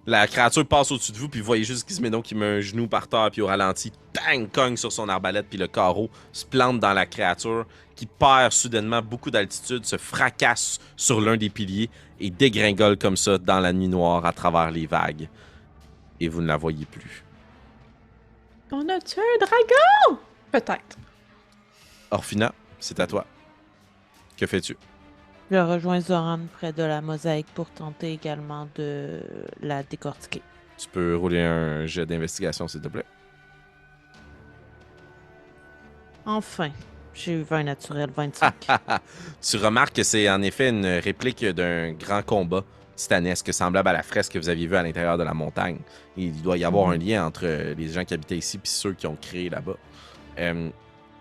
La créature passe au-dessus de vous, puis vous voyez juste Gizmédon qui met un genou par terre, puis au ralenti, bang, cogne sur son arbalète, puis le carreau se plante dans la créature, qui perd soudainement beaucoup d'altitude, se fracasse sur l'un des piliers et dégringole comme ça dans la nuit noire à travers les vagues. Et vous ne la voyez plus. On a tué un dragon! Peut-être. Orphina, c'est à toi. Que fais-tu? Je rejoins Zoran près de la mosaïque pour tenter également de la décortiquer. Tu peux rouler un jet d'investigation, s'il te plaît. Enfin, j'ai eu 20 naturel, 25. Tu remarques que c'est en effet une réplique d'un grand combat titanesque, semblable à la fresque que vous aviez vue à l'intérieur de la montagne. Il doit y avoir un lien entre les gens qui habitaient ici et ceux qui ont créé là-bas.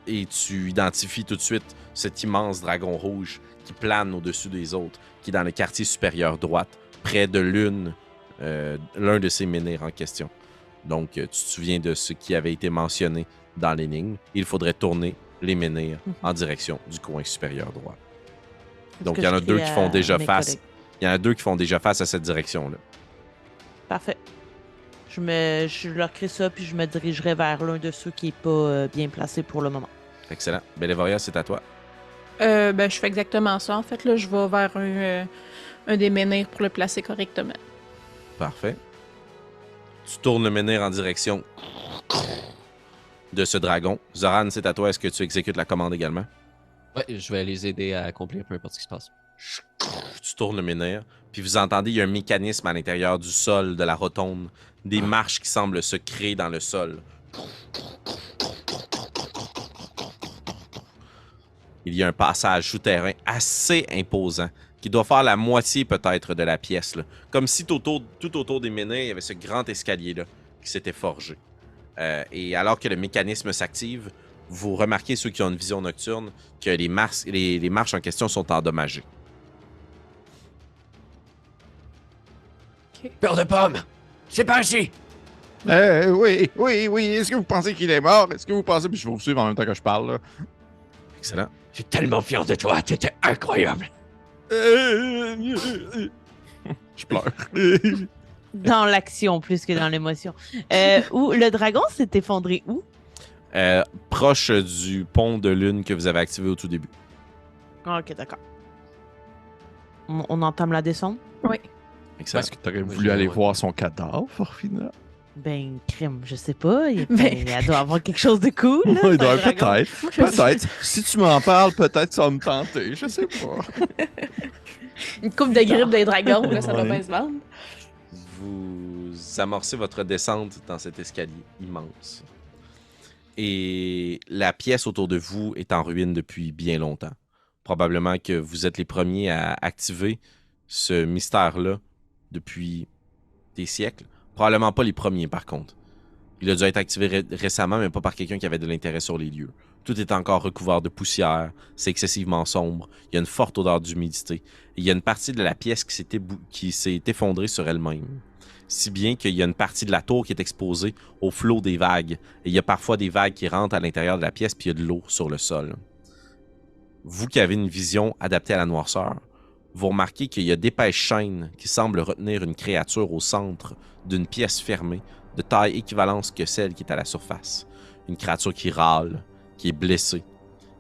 Et tu identifies tout de suite cet immense dragon rouge qui plane au-dessus des autres, qui est dans le quartier supérieur droite, près de l'un de ces menhirs en question. Donc, tu te souviens de ce qui avait été mentionné dans l'énigme. Il faudrait tourner les menhirs en direction du coin supérieur droit. Donc, il y en a 2 qui font déjà face. Il y en a 2 qui font déjà face à cette direction-là. Parfait. Je leur crée ça, puis je me dirigerai vers l'un de ceux qui est pas bien placé pour le moment. Excellent. Bélévoria, c'est à toi. Ben, je fais exactement ça. En fait, là, je vais vers un des menhirs pour le placer correctement. Parfait. Tu tournes le menhir en direction de ce dragon. Zoran, c'est à toi. Est-ce que tu exécutes la commande également? Ouais, je vais les aider à accomplir peu importe ce qui se passe. Tu tournes le menhir, puis vous entendez, il y a un mécanisme à l'intérieur du sol de la rotonde, des marches qui semblent se créer dans le sol. Il y a un passage souterrain assez imposant qui doit faire la moitié peut-être de la pièce, là. Comme si tout autour des menhirs, il y avait ce grand escalier-là qui s'était forgé. Et alors que le mécanisme s'active, vous remarquez, ceux qui ont une vision nocturne, que les marches en question sont endommagées. Peur de pomme! C'est par ici! Oui. Est-ce que vous pensez qu'il est mort? Est-ce que vous pensez... Puis je vais vous suivre en même temps que je parle, là. Excellent. Je suis tellement fier de toi, t'étais incroyable! Je pleure. Dans l'action plus que dans l'émotion. Où le dragon s'est effondré où? Proche du pont de lune que vous avez activé au tout début. Ah, ok, d'accord. On entame la descente? Oui. Excellent. Est-ce que tu aurais voulu aller voir son cadavre, Orphina? Ben, crime, je sais pas. Elle doit avoir quelque chose de cool. Là, Il doit un dragon. peut-être. Peut-être. Si tu m'en parles, peut-être ça va me tenter. Je sais pas. Une coupe de grippe des dragons, là, ça doit bien se vendre. Vous amorcez votre descente dans cet escalier immense. Et la pièce autour de vous est en ruine depuis bien longtemps. Probablement que vous êtes les premiers à activer ce mystère-là depuis des siècles. Probablement pas les premiers, par contre. Il a dû être activé récemment, mais pas par quelqu'un qui avait de l'intérêt sur les lieux. Tout est encore recouvert de poussière, c'est excessivement sombre, il y a une forte odeur d'humidité. Et il y a une partie de la pièce qui s'est effondrée sur elle-même. Si bien qu'il y a une partie de la tour qui est exposée au flot des vagues. Et il y a parfois des vagues qui rentrent à l'intérieur de la pièce, puis il y a de l'eau sur le sol. Vous qui avez une vision adaptée à la noirceur, vous remarquez qu'il y a d'épaisses chaînes qui semblent retenir une créature au centre d'une pièce fermée, de taille équivalente que celle qui est à la surface. Une créature qui râle, qui est blessée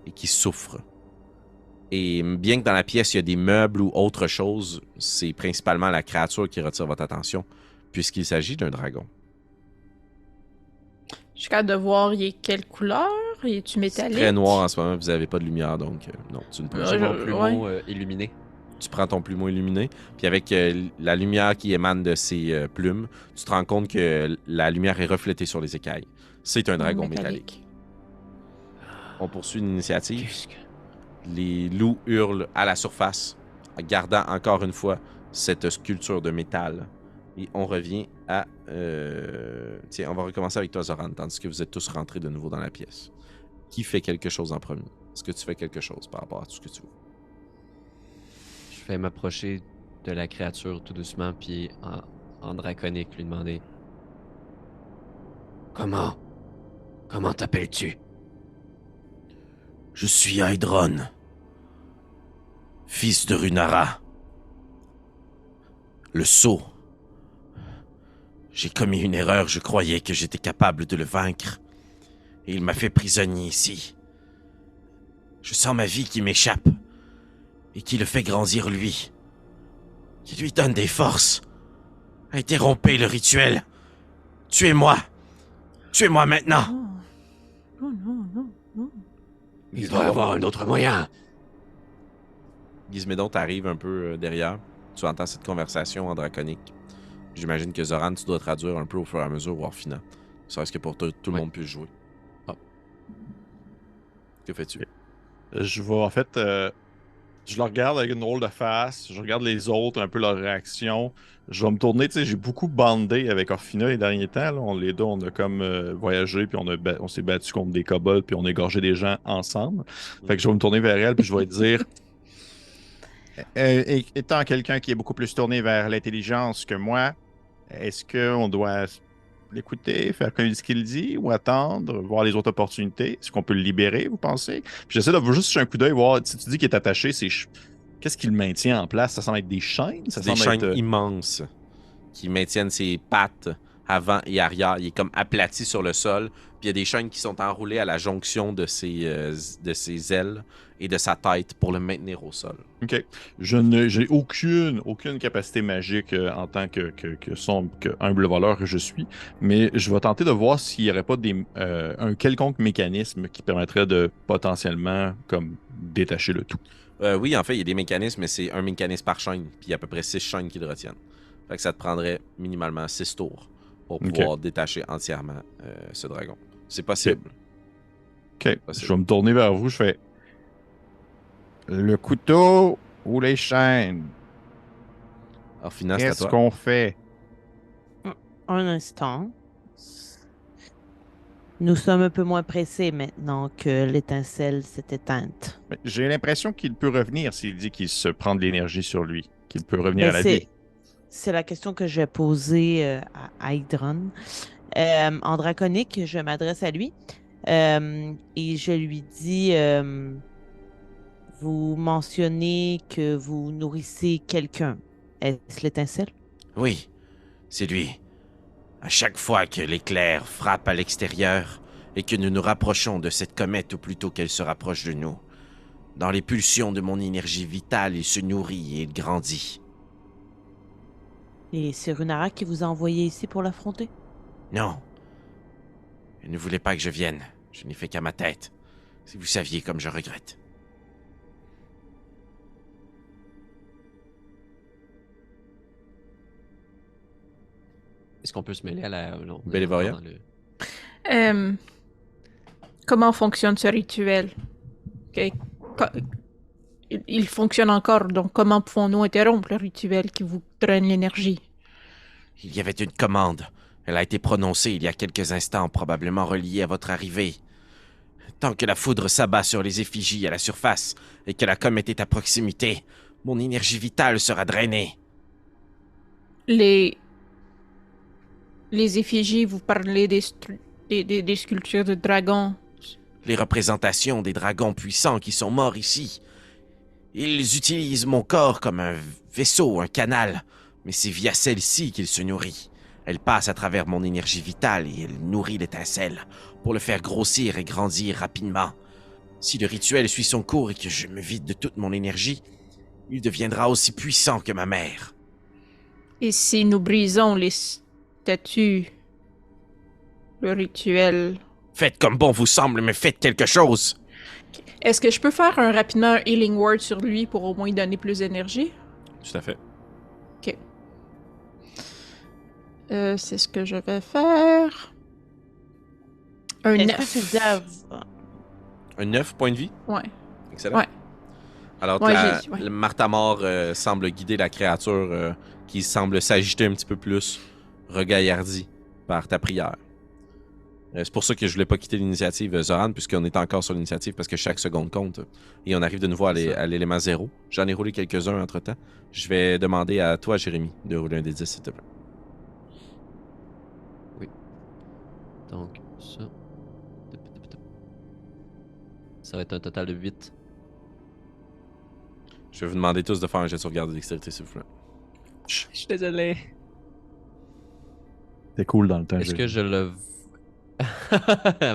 et qui souffre. Et bien que dans la pièce, il y a des meubles ou autre chose, c'est principalement la créature qui retire votre attention, puisqu'il s'agit d'un dragon. Je suis capable de voir, il est quelle couleur? Es-tu C'est métallique? très noir en ce moment, vous n'avez pas de lumière, donc non, tu ne peux pas. J'ai mon plumeau illuminé. Tu prends ton plumeau illuminé, puis avec la lumière qui émane de ses plumes, tu te rends compte que la lumière est reflétée sur les écailles. C'est un dragon métallique. On poursuit une initiative. Les loups hurlent à la surface, gardant encore une fois cette sculpture de métal. Et on revient à... Tiens, on va recommencer avec toi, Zoran, tandis que vous êtes tous rentrés de nouveau dans la pièce. Qui fait quelque chose en premier? Est-ce que tu fais quelque chose par rapport à tout ce que tu veux? Je vais m'approcher de la créature tout doucement, puis en draconique, lui demander Comment t'appelles-tu? Je suis Hydron, fils de Runara. Le sceau. J'ai commis une erreur, je croyais que j'étais capable de le vaincre. Et il m'a fait prisonnier ici. Je sens ma vie qui m'échappe. Et qui le fait grandir lui. Qui lui donne des forces. Interrompez le rituel. Tuez-moi. Tuez-moi maintenant. Oh non. Il doit y avoir un autre moyen. Gizmédon t'arrive un peu derrière. Tu entends cette conversation en draconique. J'imagine que Zoran, tu dois traduire un peu au fur et à mesure ou Orphina. Ça ce que pour tout le monde puisse jouer. Ah. Que fais-tu? Je vais, en fait, je le regarde avec une drôle de face. Je regarde les autres, un peu leur réaction. Je vais me tourner, tu sais, j'ai beaucoup bandé avec Orphina les derniers temps. Là. Les deux, on a comme voyagé, puis on s'est battu contre des kobolds, puis on a égorgé des gens ensemble. Fait que je vais me tourner vers elle, puis je vais dire... étant quelqu'un qui est beaucoup plus tourné vers l'intelligence que moi, est-ce qu'on doit l'écouter, faire comme ce qu'il dit, ou attendre, voir les autres opportunités? Est-ce qu'on peut le libérer, vous pensez? Puis j'essaie de juste jeter un coup d'œil, voir, si tu dis qu'il est attaché, qu'est-ce qui le maintient en place? Ça semble être des chaînes? Ça Des semble chaînes être... immenses qui maintiennent ses pattes avant et arrière. Il est comme aplati sur le sol. Puis il y a des chaînes qui sont enroulées à la jonction de ses ailes et de sa tête pour le maintenir au sol. OK. J'ai aucune capacité magique en tant que humble voleur que je suis, mais je vais tenter de voir s'il n'y aurait pas un quelconque mécanisme qui permettrait de potentiellement comme détacher le tout. Oui, en fait, il y a des mécanismes, mais c'est un mécanisme par chaîne. Puis il y a à peu près 6 chaînes qui le retiennent. Fait que ça te prendrait minimalement 6 tours pour pouvoir détacher entièrement ce dragon. C'est possible. OK. Je vais me tourner vers vous, je fais le couteau ou les chaînes? Alors, finance, c'est à Qu'est-ce toi. qu'on fait? Un instant. Nous sommes un peu moins pressés maintenant que l'étincelle s'est éteinte. J'ai l'impression qu'il peut revenir s'il dit qu'il se prend de l'énergie sur lui, qu'il peut revenir à la vie. C'est la question que je vais poser à Hydron. En draconique, je m'adresse à lui et je lui dis vous mentionnez que vous nourrissez quelqu'un. Est-ce l'étincelle? Oui, c'est lui. À chaque fois que l'éclair frappe à l'extérieur et que nous nous rapprochons de cette comète ou plutôt qu'elle se rapproche de nous, dans les pulsions de mon énergie vitale, il se nourrit et il grandit. Et c'est Runara qui vous a envoyé ici pour l'affronter? Non. Elle ne voulait pas que je vienne. Je n'ai fait qu'à ma tête. Si vous saviez comme je regrette. Est-ce qu'on peut se mêler à la... Bélévoria? Comment fonctionne ce rituel? Ok. Il fonctionne encore, donc comment pouvons-nous interrompre le rituel qui vous draine l'énergie? Il y avait une commande. Elle a été prononcée il y a quelques instants, probablement reliée à votre arrivée. Tant que la foudre s'abat sur les effigies à la surface et que la comète est à proximité, mon énergie vitale sera drainée. Les effigies, vous parlez des sculptures de dragons. Les représentations des dragons puissants qui sont morts ici. Ils utilisent mon corps comme un vaisseau, un canal, mais c'est via celle-ci qu'il se nourrit. Elle passe à travers mon énergie vitale et elle nourrit l'étincelle pour le faire grossir et grandir rapidement. Si le rituel suit son cours et que je me vide de toute mon énergie, il deviendra aussi puissant que ma mère. Et si nous brisons les statues, le rituel... Faites comme bon vous semble, mais faites quelque chose. Est-ce que je peux faire rapidement un Healing Word sur lui pour au moins lui donner plus d'énergie? Tout à fait. Ok. C'est ce que je vais faire. Un Est-ce 9. que tu le dis à... Un 9 points de vie? Ouais. Excellent. Ouais. Alors, Ouais, le Martamor semble guider la créature qui semble s'agiter un petit peu plus, regaillardi par ta prière. C'est pour ça que je voulais pas quitter l'initiative Zoran, puisqu'on est encore sur l'initiative, parce que chaque seconde compte. Et on arrive de nouveau à l'élément 0. J'en ai roulé quelques-uns entre-temps. Je vais demander à toi, Jérémy, de rouler un des 10, s'il te plaît. Oui. Donc, ça... Ça va être un total de 8. Je vais vous demander tous de faire un jet de sauvegarde de dextérité, s'il vous plaît. Je suis désolé. C'est cool dans le temps. Est-ce que je le...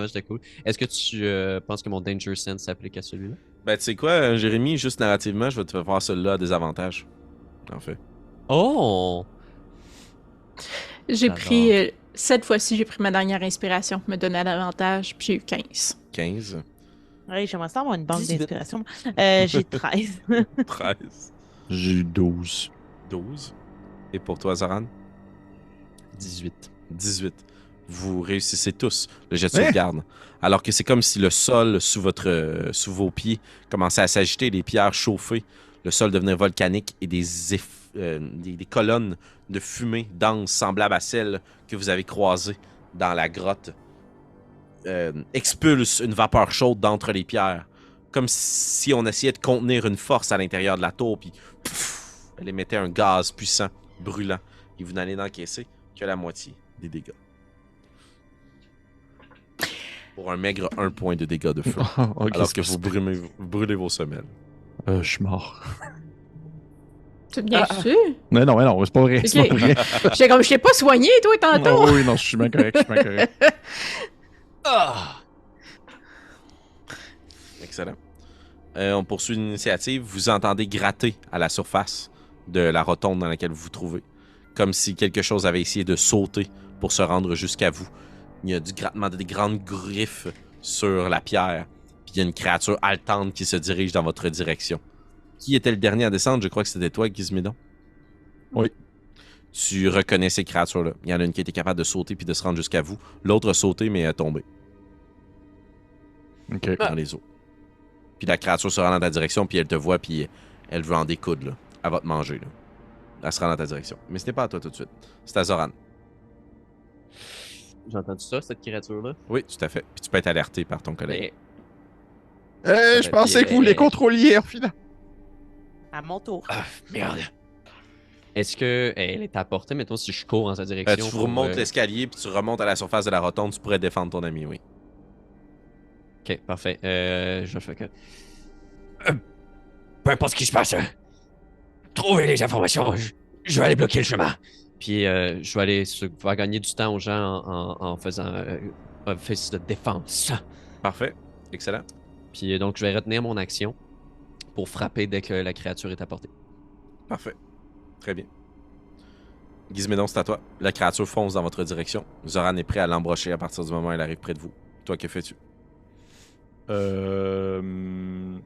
C'était cool. Est-ce que tu penses que mon Danger Sense s'applique à celui-là? Ben, tu sais quoi, Jérémy, juste narrativement, je vais te faire celui-là à désavantage. En fait. Oh! J'ai J'adore. pris... cette fois-ci, j'ai pris ma dernière inspiration pour me donner l'avantage, puis j'ai eu 15. 15. Oui, j'aimerais ça avoir une banque 18. d'inspiration. J'ai 13. 13. J'ai eu 12. 12. Et pour toi, Zoran? 18. 18. Vous réussissez tous le jet de sauvegarde. Alors que c'est comme si le sol sous vos pieds commençait à s'agiter, les pierres chauffées, le sol devenait volcanique et des colonnes de fumée dense semblables à celles que vous avez croisées dans la grotte expulsent une vapeur chaude d'entre les pierres. Comme si on essayait de contenir une force à l'intérieur de la tour, puis elle émettait un gaz puissant, brûlant. Et vous n'allez n'encaisser que la moitié des dégâts. Pour un maigre 1 point de dégâts de feu. Ok, alors c'est que pas vous brûlez vos semelles. Je suis mort. Tu te bien sûr? Mais non, c'est pas vrai. C'est Ok. pas vrai. J'étais comme, je t'ai pas soigné, toi, tantôt! Non, oui, non, je suis bien correct, je suis bien correct. Ah! Excellent. On poursuit l'initiative. Vous entendez gratter à la surface de la rotonde dans laquelle vous vous trouvez. Comme si quelque chose avait essayé de sauter pour se rendre jusqu'à vous. Il y a du grattement, des grandes griffes sur la pierre. Puis il y a une créature haletante qui se dirige dans votre direction. Qui était le dernier à descendre? Je crois que c'était toi, Gizmédon. Oui. Tu reconnais ces créatures-là. Il y en a une qui était capable de sauter puis de se rendre jusqu'à vous. L'autre a sauté, mais est tombé OK. dans les eaux. Puis la créature se rend dans ta direction, puis elle te voit, puis elle veut en découdre, là. Elle va te manger, là. Elle se rend dans ta direction. Mais ce n'est pas à toi tout de suite. C'est à Zoran. J'ai entendu ça, cette créature-là. Oui, tout à fait. Puis tu peux être alerté par ton collègue. Mais... Je pensais que vous les contrôliez, Orphina. À mon tour. Ah, merde. Est-ce que elle est à portée, mettons, si je cours en sa direction? Tu pour, remontes l'escalier, puis tu remontes à la surface de la rotonde, tu pourrais défendre ton ami, oui. Ok, parfait. Je fais que... peu importe ce qui se passe, trouvez les informations, je vais aller bloquer le chemin. Puis je vais aller faire gagner du temps aux gens en faisant un office de défense. Parfait. Excellent. Puis donc je vais retenir mon action pour frapper dès que la créature est à portée. Parfait. Très bien. Gizmédon, c'est à toi. La créature fonce dans votre direction. Zoran est prêt à l'embrocher à partir du moment où elle arrive près de vous. Toi, que fais-tu? Regarde,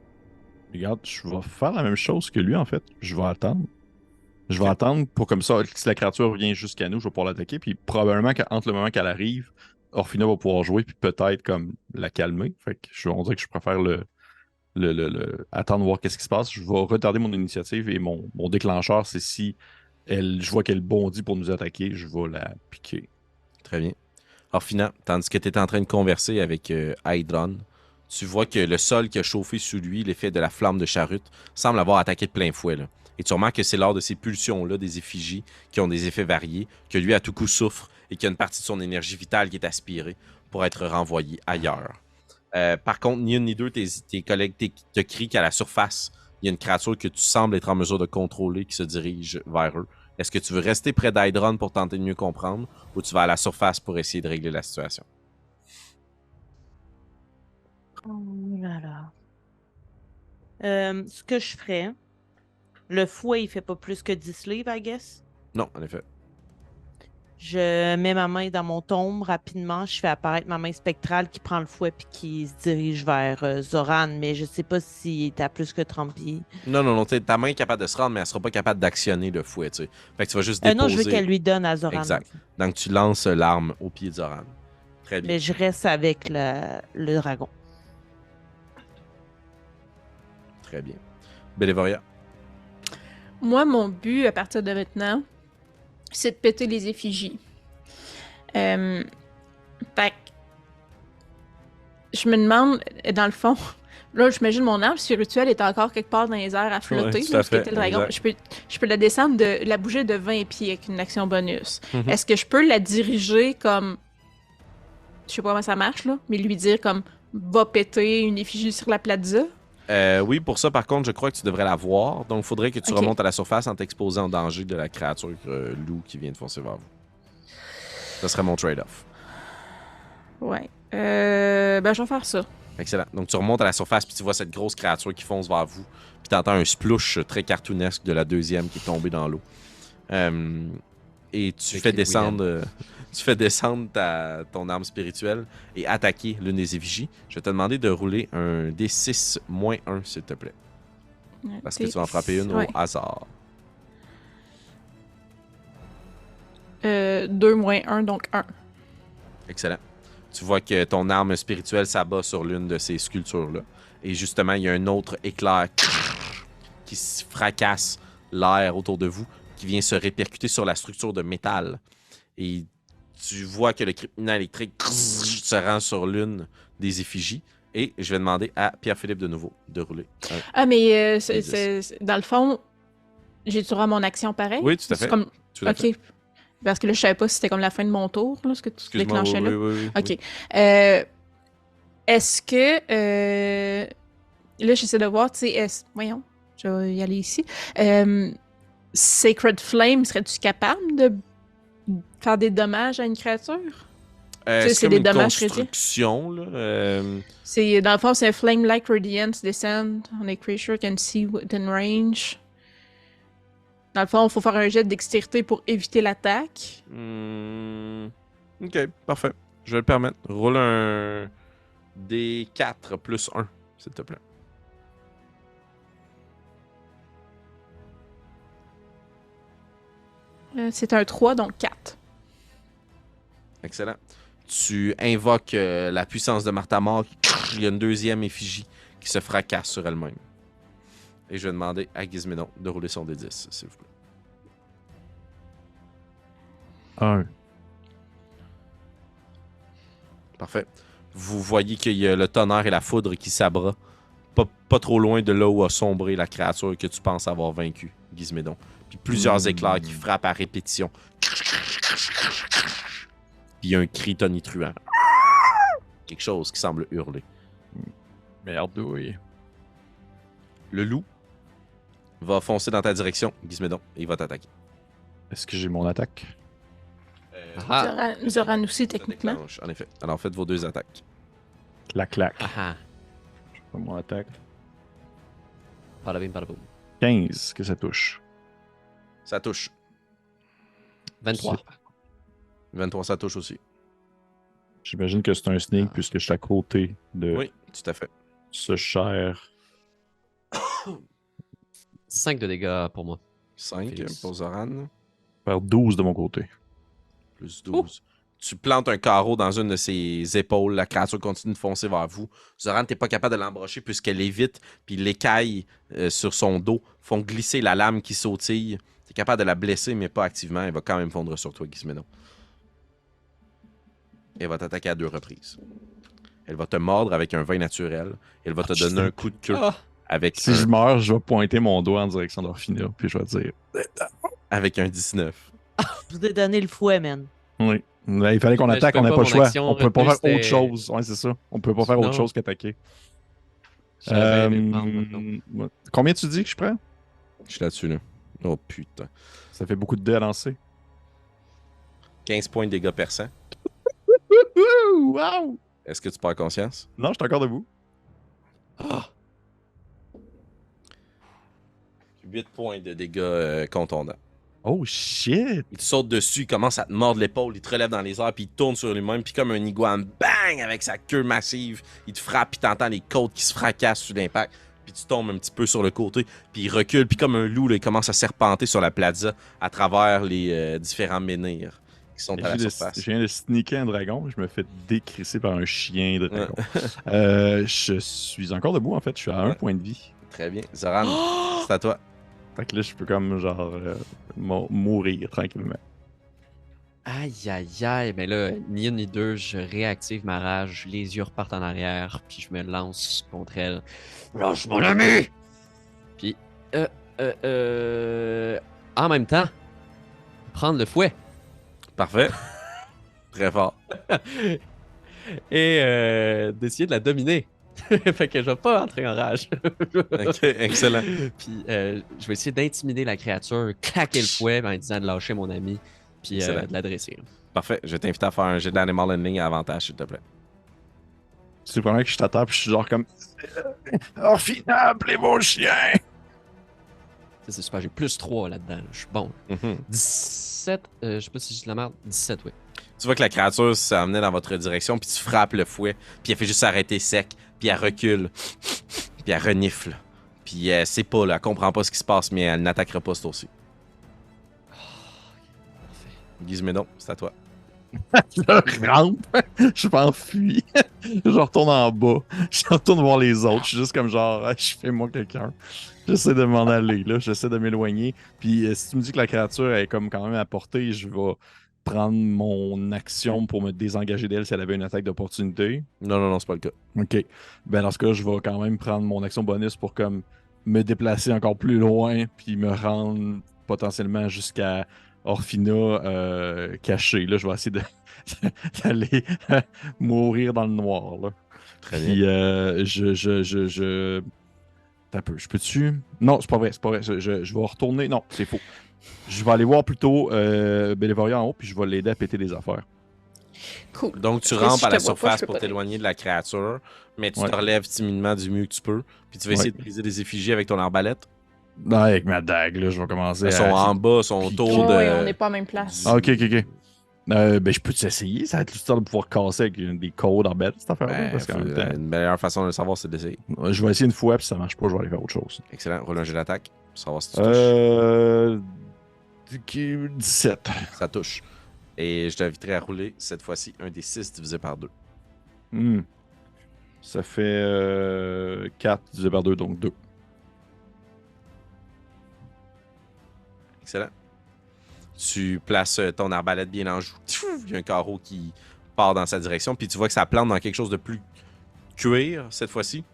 je vais faire la même chose que lui, en fait. Je vais attendre. Je vais attendre pour comme ça, si la créature vient jusqu'à nous, je vais pouvoir l'attaquer. Puis probablement qu'entre le moment qu'elle arrive, Orphina va pouvoir jouer, puis peut-être comme la calmer. Fait que on dirait que je préfère attendre voir qu'est-ce qui se passe. Je vais retarder mon initiative et mon déclencheur, c'est si je vois qu'elle bondit pour nous attaquer, je vais la piquer. Très bien. Orphina, tandis que tu es en train de converser avec Hydron, tu vois que le sol qui a chauffé sous lui, l'effet de la flamme de charrute, semble avoir attaqué de plein fouet, là. Et tu remarques que c'est lors de ces pulsions-là des effigies qui ont des effets variés que lui, à tout coup, souffre et qu'il y a une partie de son énergie vitale qui est aspirée pour être renvoyée ailleurs. Par contre, ni une ni deux, tes collègues te crient qu'à la surface, il y a une créature que tu sembles être en mesure de contrôler qui se dirige vers eux. Est-ce que tu veux rester près d'Hydron pour tenter de mieux comprendre ou tu vas à la surface pour essayer de régler la situation? Oh là là. Ce que je ferais, le fouet, il fait pas plus que 10 livres, I guess. Non, en effet. Je mets ma main dans mon tombe rapidement. Je fais apparaître ma main spectrale qui prend le fouet puis qui se dirige vers Zoran, mais je sais pas s'il est à plus que 30 pieds. Non, ta main est capable de se rendre, mais elle sera pas capable d'actionner le fouet, tu sais. Fait que tu vas juste déposer... Non, je veux qu'elle lui donne à Zoran. Exact. Donc tu lances l'arme au pied de Zoran. Très bien. Mais je reste avec le dragon. Très bien. Bélévoria. Moi, mon but, à partir de maintenant, c'est de péter les effigies. Fait que je me demande, dans le fond, là, j'imagine mon arme spirituelle est encore quelque part dans les airs à flotter, Ouais, tout là, à parce que fait, était le dragon. exact. Je peux la descendre, la bouger de 20 pieds avec une action bonus. Mhm. Est-ce que je peux la diriger comme... Je sais pas comment ça marche, là, mais lui dire comme, va péter une effigie sur la plaza? Oui, pour ça, par contre, je crois que tu devrais la voir. Donc, il faudrait que tu Ok. remontes à la surface en t'exposant au danger de la créature loup qui vient de foncer vers vous. Ce serait mon trade-off. Ouais. Ben, je vais faire ça. Excellent. Donc, tu remontes à la surface, puis tu vois cette grosse créature qui fonce vers vous. Puis tu entends un splouche très cartoonesque de la deuxième qui est tombée dans l'eau. Et tu fais descendre, ton arme spirituelle et attaquer l'une des effigies. Je vais te demander de rouler un D6 moins 1, s'il te plaît. Parce que tu vas en frapper une Ouais. au hasard. 2 moins 1, donc 1. Excellent. Tu vois que ton arme spirituelle s'abat sur l'une de ces sculptures-là. Et justement, il y a un autre éclair qui se fracasse l'air autour de vous, qui vient se répercuter sur la structure de métal. Et tu vois que le kryptonite électrique se rend sur l'une des effigies. Et je vais demander à Pierre-Philippe de nouveau de rouler. Ah, mais D10. dans le fond, j'ai toujours mon action pareil? Oui, tout à C'est fait. Comme... Tout à fait. Ok. Parce que là, je savais pas si c'était comme la fin de mon tour, là, ce que tu Excuse-moi, déclenchais là. oui. Ok. Est-ce que... Là, j'essaie de voir, tu sais, voyons, je vais y aller ici. Sacred Flame, serais-tu capable de faire des dommages à une créature? C'est C'est des comme une dommages réduits. construction, là. Dans le fond, c'est un Flame-like Radiance Descend on a creature can see within range. Dans le fond, il faut faire un jet de dextérité pour éviter l'attaque. Ok, parfait. Je vais le permettre. Roule un D4 plus 1, s'il te plaît. C'est un 3, donc 4. Excellent. Tu invoques la puissance de Martha-Mort. Il y a une deuxième effigie qui se fracasse sur elle-même. Et je vais demander à Gizmédon de rouler son D10, s'il vous plaît. 1. Parfait. Vous voyez qu'il y a le tonnerre et la foudre qui s'abat pas trop loin de là où a sombré la créature que tu penses avoir vaincue, Gizmédon. Puis plusieurs éclairs qui frappent à répétition. Puis il y a un cri tonitruant. Quelque chose qui semble hurler. Merde, oui. Le loup va foncer dans ta direction, Gizmédon, et il va t'attaquer. Est-ce que j'ai mon attaque? Ah, Zoran aussi, Ça techniquement. déclenche, en effet. Alors faites vos 2 attaques. La claque. ah, Pas mon attaque. Padabim, padaboum. 15 que ça touche. Ça touche. 23. 23, ça touche aussi. J'imagine que c'est un sneak puisque je suis à côté de Oui, tout à fait. ce cher. 5 de dégâts pour moi. 5 Félix. pour Zoran. Faire 12 de mon côté. Plus 12. Tu plantes un carreau dans une de ses épaules. La créature continue de foncer vers vous. Zoran, t'es pas capable de l'embrocher puisqu'elle évite, puis l'écaille sur son dos font glisser la lame qui sautille. T'es capable de la blesser, mais pas activement. Elle va quand même fondre sur toi, Gizmédon. Elle va t'attaquer à 2 reprises. Elle va te mordre avec un vin naturel. Elle va te donner un coup de queue Ah. avec, Si je meurs, je vais pointer mon doigt en direction d'Orphina, puis je vais dire. avec un 19. Je vous ai donné le fouet, man. Oui. Là, il fallait qu'on Mais attaque, je on peux n'a pas, pas le mon choix. action On peut pas retenue, faire autre c'était- chose. Ouais, c'est ça. On peut pas faire autre Sinon- chose qu'attaquer. J'avais aimé prendre maintenant. Combien tu dis que je prends? Je suis là-dessus, là. Oh putain. Ça fait beaucoup de dés à lancer. 15 points de dégâts perçants. Wow! Est-ce que tu perds conscience? Non, je suis encore debout. Ah. 8 points de dégâts contondants. Oh shit! Il te saute dessus, il commence à te mordre l'épaule, il te relève dans les airs, puis il tourne sur lui-même, puis comme un iguane, bang, avec sa queue massive, il te frappe, puis t'entends les côtes qui se fracassent sous l'impact, puis tu tombes un petit peu sur le côté, puis il recule, puis comme un loup, là, il commence à serpenter sur la plaza à travers les différents menhirs qui sont à la surface. Je viens de sneaker un dragon, je me fais décrisser par un chien dragon. Je suis encore debout en fait, je suis à un Ouais. point de vie. Très bien. Zoran, c'est à toi. Fait que là, je peux comme genre mourir tranquillement. Aïe, aïe, aïe. Mais là, ni une ni deux, je réactive ma rage, les yeux repartent en arrière, puis je me lance contre elle. Lâche mon ami! Puis, en même temps, prendre le fouet. Parfait. Très fort. Et d'essayer de la dominer. Fait que je vais pas entrer en rage. Ok, excellent. Puis je vais essayer d'intimider la créature, claquer le fouet en disant de lâcher mon ami, puis Excellent. de l'adresser. Parfait. Je t'invite à faire un jet d'animal handling à avantage, s'il te plaît. C'est le premier que je t'attends, puis je suis genre comme. Orphina, appelez vos chiens! Ça, c'est super, j'ai plus 3 là-dedans. Je suis bon. Mhm. 17, je sais pas si j'ai de la merde. 17, oui. Tu vois que la créature s'amenait dans votre direction, puis tu frappes le fouet, puis elle fait juste s'arrêter sec, puis elle recule, puis elle renifle. Puis elle sait pas, là, elle comprend pas ce qui se passe, mais elle n'attaquera pas ce tour-ci. Gizmédon, c'est à toi. Je rampe, je m'enfuis, je retourne en bas, je retourne voir les autres, je suis juste comme genre, ah, je fais moi quelqu'un. J'essaie de m'en aller, là, j'essaie de m'éloigner. Puis si tu me dis que la créature est comme quand même à portée, je vais prendre mon action pour me désengager d'elle si elle avait une attaque d'opportunité. Non, c'est pas le cas. Ok. Ben dans ce cas, je vais quand même prendre mon action bonus pour comme me déplacer encore plus loin, puis me rendre potentiellement jusqu'à Orphina cachée. Là, je vais essayer d'aller mourir dans le noir. Là. Très Puis bien. T'as un peu. Je peux-tu. Non, c'est pas vrai, c'est pas vrai. Je vais retourner. Non, c'est faux. Je vais aller voir plutôt Bélévoria en haut, puis je vais l'aider à péter des affaires. Cool. Donc, tu Parce que rampes si à je la te vois pas, surface je peux pour pas t'éloigner de la créature, mais tu Ouais. te relèves timidement du mieux que tu peux, puis tu vas essayer de briser des effigies avec ton arbalète. Non, avec ma dague, là, je vais commencer Elles sont en bas, elles sont autour Ouais, de... ouais, on n'est pas à la même place. Ah, ok. Ben, je peux t'essayer. Ça va être l'histoire de pouvoir casser avec des codes en bête, cette affaire-là. Ben, parce qu'en même temps, une meilleure façon de le savoir, c'est d'essayer. je vais essayer une fois, puis si ça marche pas, je vais aller faire autre chose. Excellent. Roule un jeu d'attaque pour savoir si tu touches. 17. Ça touche. Et je t'inviterai à rouler, cette fois-ci, un des 6 divisé par 2. Ça fait 4 divisé par 2, donc 2. Excellent. Tu places ton arbalète bien en joue. Il y a un carreau qui part dans sa direction, puis tu vois que ça plante dans quelque chose de plus cuir, cette fois-ci.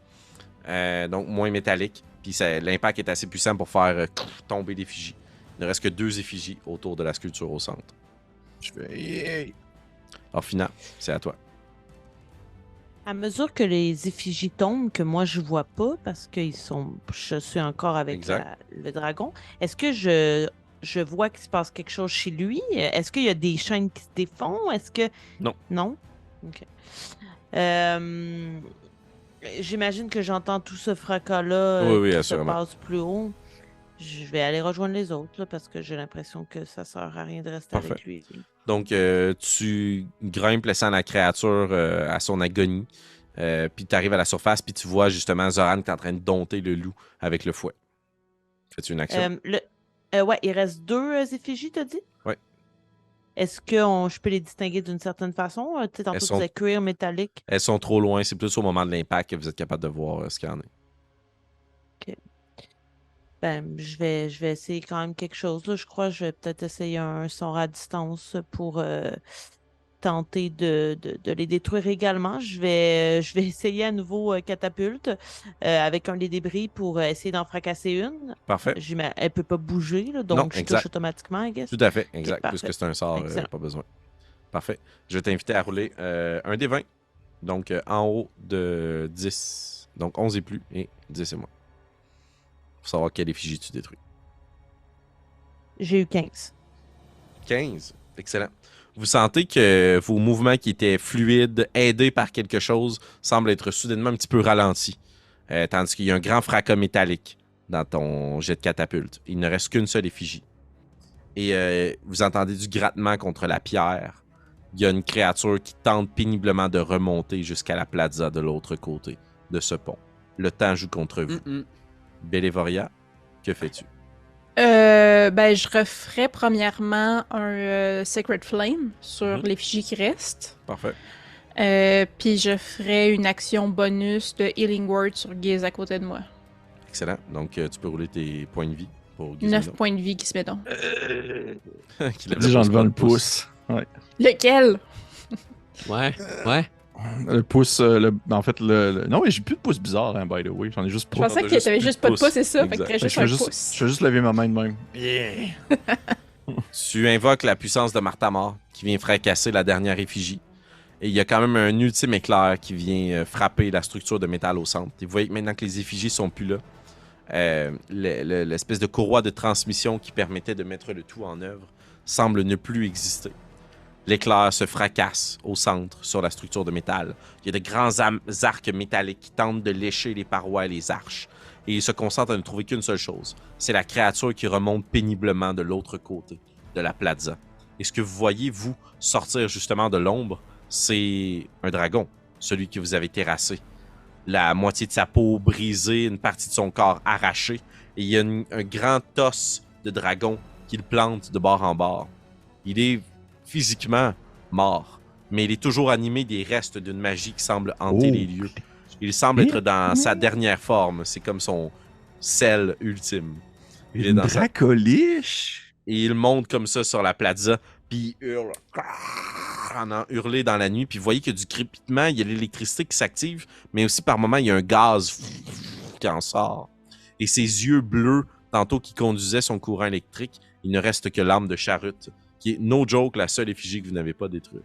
Donc, moins métallique. Puis l'impact est assez puissant pour faire tomber l'effigie. Il ne reste que 2 effigies autour de la sculpture au centre. Je fais. Alors, Fina, c'est à toi. À mesure que les effigies tombent, que moi je vois pas parce que je suis encore avec Exact. le dragon, est-ce que je vois qu'il se passe quelque chose chez lui? Est-ce qu'il y a des chaînes qui se défont? Est-ce que... Non. Non? OK. J'imagine que j'entends tout ce fracas-là Oui, qui se assurément. passe plus haut. Je vais aller rejoindre les autres là, parce que j'ai l'impression que ça sert à rien de rester Parfait. avec lui. Donc, tu grimpes laissant la créature à son agonie. Puis tu arrives à la surface, puis tu vois justement Zoran qui est en train de dompter le loup avec le fouet. Fais-tu une action? Ouais, il reste 2 effigies, t'as dit? Ouais. Est-ce que je peux les distinguer d'une certaine façon? Tu sais, tantôt, tu disais cuir métallique. Elles sont trop loin. C'est plus au moment de l'impact que vous êtes capable de voir ce qu'il y en est. OK. Ben, je vais essayer quand même quelque chose. Là. Je crois que je vais peut-être essayer un sort à distance pour tenter de les détruire également. Je vais essayer à nouveau catapulte avec un des débris pour essayer d'en fracasser une. Parfait. Elle peut pas bouger, là, donc Non, je exact. touche automatiquement, I guess. Tout à fait, exact. parfait. Puisque c'est un sort, Excellent. pas besoin. Parfait. Je vais t'inviter à rouler un des 20. Donc, en haut de 10. Donc, 11 et plus, et 10 et moins. Pour savoir quelle effigie tu détruis. J'ai eu 15. 15. Excellent. Vous sentez que vos mouvements qui étaient fluides, aidés par quelque chose, semblent être soudainement un petit peu ralentis. Tandis qu'il y a un grand fracas métallique dans ton jet de catapulte. Il ne reste qu'une seule effigie. Et vous entendez du grattement contre la pierre. Il y a une créature qui tente péniblement de remonter jusqu'à la plaza de l'autre côté de ce pont. Le temps joue contre vous. Bélévoria, que fais-tu? Ben, je referais premièrement un Sacred Flame sur l'effigie qui reste. Parfait. Puis je ferais une action bonus de Healing Word sur Giz à côté de moi. Excellent. Donc, tu peux rouler tes points de vie pour 9 points de vie qui se met donc. Dis, j'enlève le pouce. Ouais. Lequel? Ouais. Le pouce, en fait, non, mais j'ai plus de pouce bizarre, hein, by the way. J'en ai juste Je pas. pensais t'as que juste t'avais plus juste de pas de pouce. pouce, c'est ça. Fait que Exact. t'aurais juste Je un vais juste, pouce. je vais juste lever ma main de même. Tu invoques la puissance de Martamor qui vient fracasser la dernière effigie. Et il y a quand même un ultime éclair qui vient frapper la structure de métal au centre. Et vous voyez que maintenant que les effigies sont plus là, l'espèce de courroie de transmission qui permettait de mettre le tout en œuvre semble ne plus exister. L'éclair se fracasse au centre sur la structure de métal. Il y a de grands arcs métalliques qui tentent de lécher les parois et les arches. Et il se concentre à ne trouver qu'une seule chose. C'est la créature qui remonte péniblement de l'autre côté de la plaza. Et ce que vous voyez, vous, sortir justement de l'ombre, c'est un dragon, celui que vous avez terrassé. La moitié de sa peau brisée, une partie de son corps arrachée. Et il y a un grand os de dragon qui le plante de bord en bord. Il est physiquement mort, mais il est toujours animé des restes d'une magie qui semble hanter les lieux. Il semble être dans sa dernière forme. C'est comme son sel ultime. Il est Une dans dracoliche? Et il monte comme ça sur la plaza, puis il hurle. En hurler dans la nuit. Puis vous voyez qu'il y a du crépitement, il y a l'électricité qui s'active, mais aussi par moments, il y a un gaz qui en sort. Et ses yeux bleus, tantôt qui conduisaient son courant électrique, il ne reste que l'âme de Charut, qui est, no joke, la seule effigie que vous n'avez pas détruite.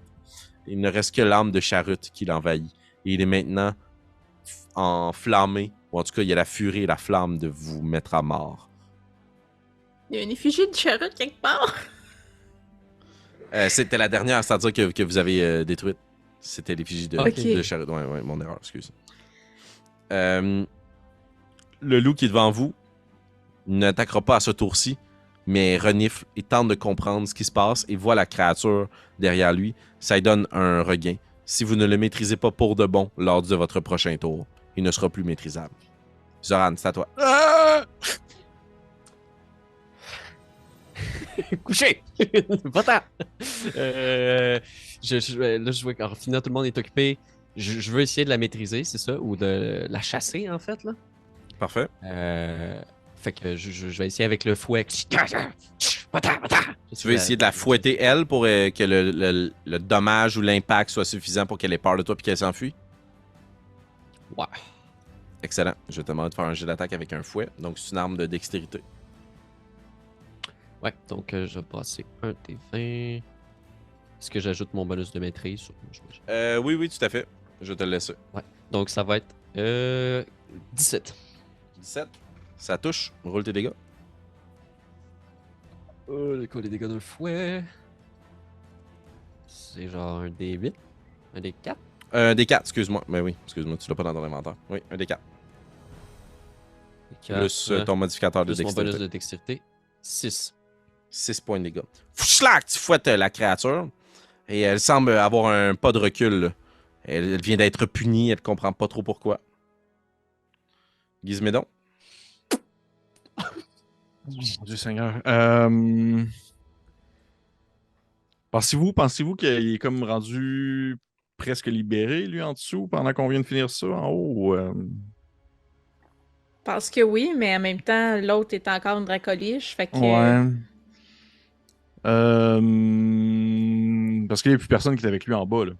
Il ne reste que l'âme de Charut qui l'envahit. Et il est maintenant enflammé Ou en tout cas, il y a la furie et la flamme de vous mettre à mort. Il y a une effigie de Charut quelque part. C'était la dernière, c'est-à-dire que vous avez détruite. C'était l'effigie de, Ok. de Charut. Ouais, mon erreur, excuse. Le loup qui est devant vous n'attaquera pas à ce tour-ci, mais renifle et tente de comprendre ce qui se passe et voit la créature derrière lui. Ça lui donne un regain. Si vous ne le maîtrisez pas pour de bon lors de votre prochain tour, il ne sera plus maîtrisable. Zoran, c'est à toi. Ah! Couché! Va-t'en! Là, je vois qu'en finant, tout le monde est occupé. Je veux essayer de la maîtriser, c'est ça? Ou de la chasser, en fait, là. Parfait. Fait que je vais essayer avec le fouet. Va-t'en! Tu veux essayer de la fouetter, elle, pour que le dommage ou l'impact soit suffisant pour qu'elle ait peur de toi et qu'elle s'enfuit? Ouais. Excellent. Je vais te demander de faire un jet d'attaque avec un fouet. Donc, c'est une arme de dextérité. Ouais, donc je vais passer un des 20. Est-ce que j'ajoute mon bonus de maîtrise? Oui, tout à fait. Je vais te le laisser. Ouais. Donc ça va être 17. 17. Ça touche. Roule tes dégâts. Quoi, les dégâts d'un fouet? C'est genre un des 8? Un des 4? Un des 4, excuse-moi. Mais oui, excuse-moi, tu l'as pas dans ton inventaire. Oui, un des 4. Plus ton modificateur de plus mon bonus dextérité. de dextérité. 6. 6 points de dégâts. Fouchlac, tu fouettes la créature. Et elle semble avoir un pas de recul. Là. Elle vient d'être punie, elle comprend pas trop pourquoi. Gizmédon. Mon Dieu Seigneur. Pensez-vous qu'il est comme rendu presque libéré, lui, en dessous, pendant qu'on vient de finir ça, en haut? Parce que oui, mais en même temps, l'autre est encore une dracoliche, fait que... Ouais. Parce qu'il n'y a plus personne qui est avec lui en bas, là.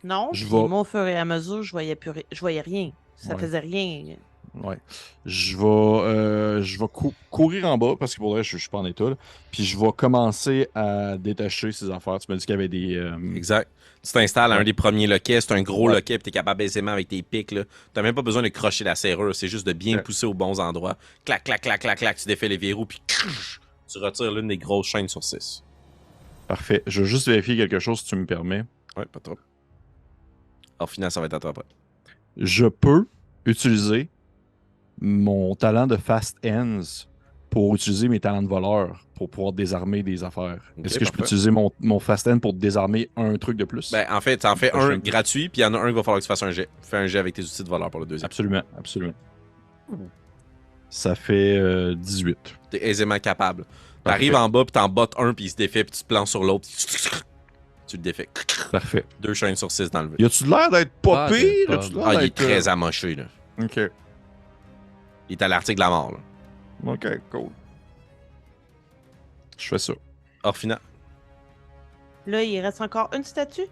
Non, Je puis vais- moi, au fur et à mesure, je voyais rien. Ça Ouais. faisait rien. Ouais. Je vais courir en bas parce que pour vrai, je suis pas en état. Là. Puis je vais commencer à détacher ces affaires. Tu m'as dit qu'il y avait des. Exact. Tu t'installes à un Ouais. des premiers loquets, c'est un gros Ouais. loquet, puis t'es capable aisément avec tes pics. Tu n'as même pas besoin de crocher la serrure, c'est juste de bien Ouais. pousser aux bons endroits. Clac, clac, clac, clac, clac, tu défais les verrous, puis tu retires l'une des grosses chaînes sur 6. Parfait. Je veux juste vérifier quelque chose si tu me permets. Ouais, pas trop. Alors, final, ça va être à toi après. Je peux utiliser mon talent de Fast Hands pour utiliser mes talents de voleur pour pouvoir désarmer des affaires. Ok, Est-ce que je peux parfait. utiliser mon Fast Hand pour désarmer un truc de plus? Ben, en fait, t'en fais Je un fais un- gratuit, puis il y en a un qui va falloir que tu fasses un jet. Fais un jet avec tes outils de voleur pour le deuxième. Absolument, absolument. Ça fait 18. T'es aisément capable. Parfait. T'arrives en bas, puis t'en bottes un, puis il se défait, puis tu te plantes sur l'autre. Tu le défais. Parfait. 2 chaînes sur 6 d'enlever. Y a-tu l'air d'être pas Ah, pire? de- Y a-tu l'air Ah, il est d'être, très amoché, là. Ok. Il est à l'article de la mort, là. Ok, cool. Je fais ça. Orphina. Là, il reste encore une statue.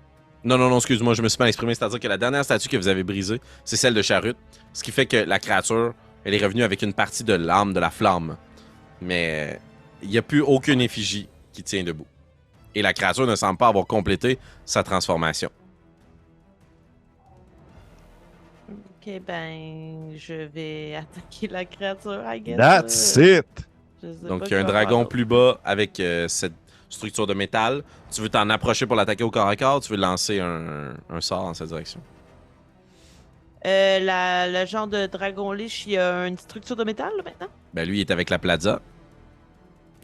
Non, excuse-moi, je me suis mal exprimé. C'est-à-dire que la dernière statue que vous avez brisée, c'est celle de Charut. Ce qui fait que la créature, elle est revenue avec une partie de l'âme de la flamme. Mais il n'y a plus aucune effigie qui tient debout. Et la créature ne semble pas avoir complété sa transformation. Ok, ben, je vais attaquer la créature, I guess. That's it! Je sais Donc, pas il y a un quoi dragon faire. plus bas avec cette structure de métal. Tu veux t'en approcher pour l'attaquer au corps à corps, tu veux lancer un sort dans cette direction. Le genre de dragon liche, il y a une structure de métal, là, maintenant? Ben, lui, il est avec la plaza.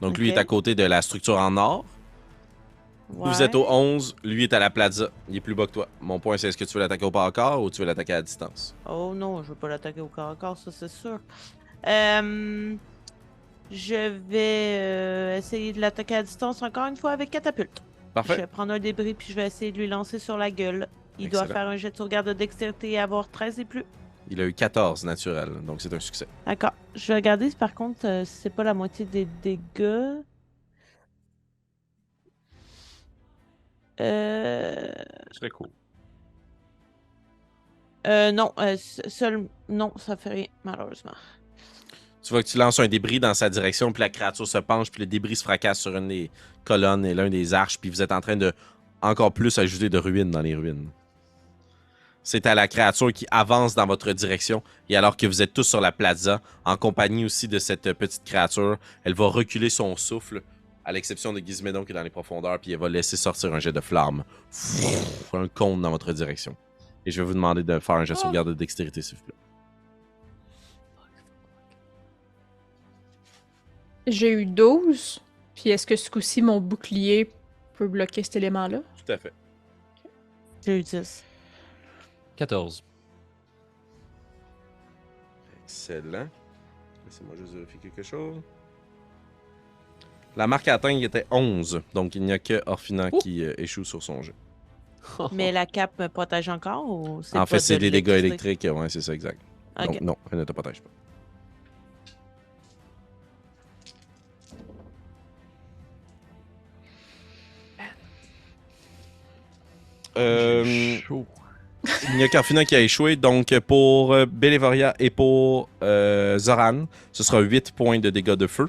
Donc, lui Ok. est à côté de la structure en or. Ouais. Vous êtes au 11, lui est à la plaza. Il est plus bas que toi. Mon point, c'est est-ce que tu veux l'attaquer au corps à corps ou tu veux l'attaquer à distance? Oh non, je veux pas l'attaquer au corps à corps, ça c'est sûr. Je vais essayer de l'attaquer à distance encore une fois avec catapulte. Je Parfait. vais prendre un débris puis je vais essayer de lui lancer sur la gueule. Il doit Excellent. faire un jet de sauvegarde de dextérité et avoir 13 et plus. Il a eu 14 naturel, donc c'est un succès. D'accord. Je vais regarder si par contre si c'est pas la moitié des dégâts. Très cool. Non, non, ça fait rien, malheureusement. Tu vois que tu lances un débris dans sa direction, puis la créature se penche, puis le débris se fracasse sur une des colonnes et l'un des arches, puis vous êtes en train de encore plus ajouter de ruines dans les ruines. C'est à la créature qui avance dans votre direction. Et alors que vous êtes tous sur la plaza, en compagnie aussi de cette petite créature, elle va reculer son souffle, à l'exception de Gizmédon qui est dans les profondeurs, puis elle va laisser sortir un jet de flamme. Un cône dans votre direction. Et je vais vous demander de faire un jet de sauvegarde de dextérité, s'il vous plaît. J'ai eu 12. Puis est-ce que ce coup-ci, mon bouclier peut bloquer cet élément-là? Tout à fait. J'ai eu 10. 14. Excellent. Laissez-moi juste vérifier quelque chose. La marque à atteindre était 11, donc il n'y a que Orphina qui échoue sur son jet. Mais la cape me protège encore ou c'est En pas fait, c'est de des dégâts l'électricité? électriques, ouais, c'est ça, exact. Ok. Donc non, elle ne te protège pas. J'ai chaud. Il n'y a qu'Orphina qui a échoué, donc pour Bélévoria et pour Zoran, ce sera 8 points de dégâts de feu.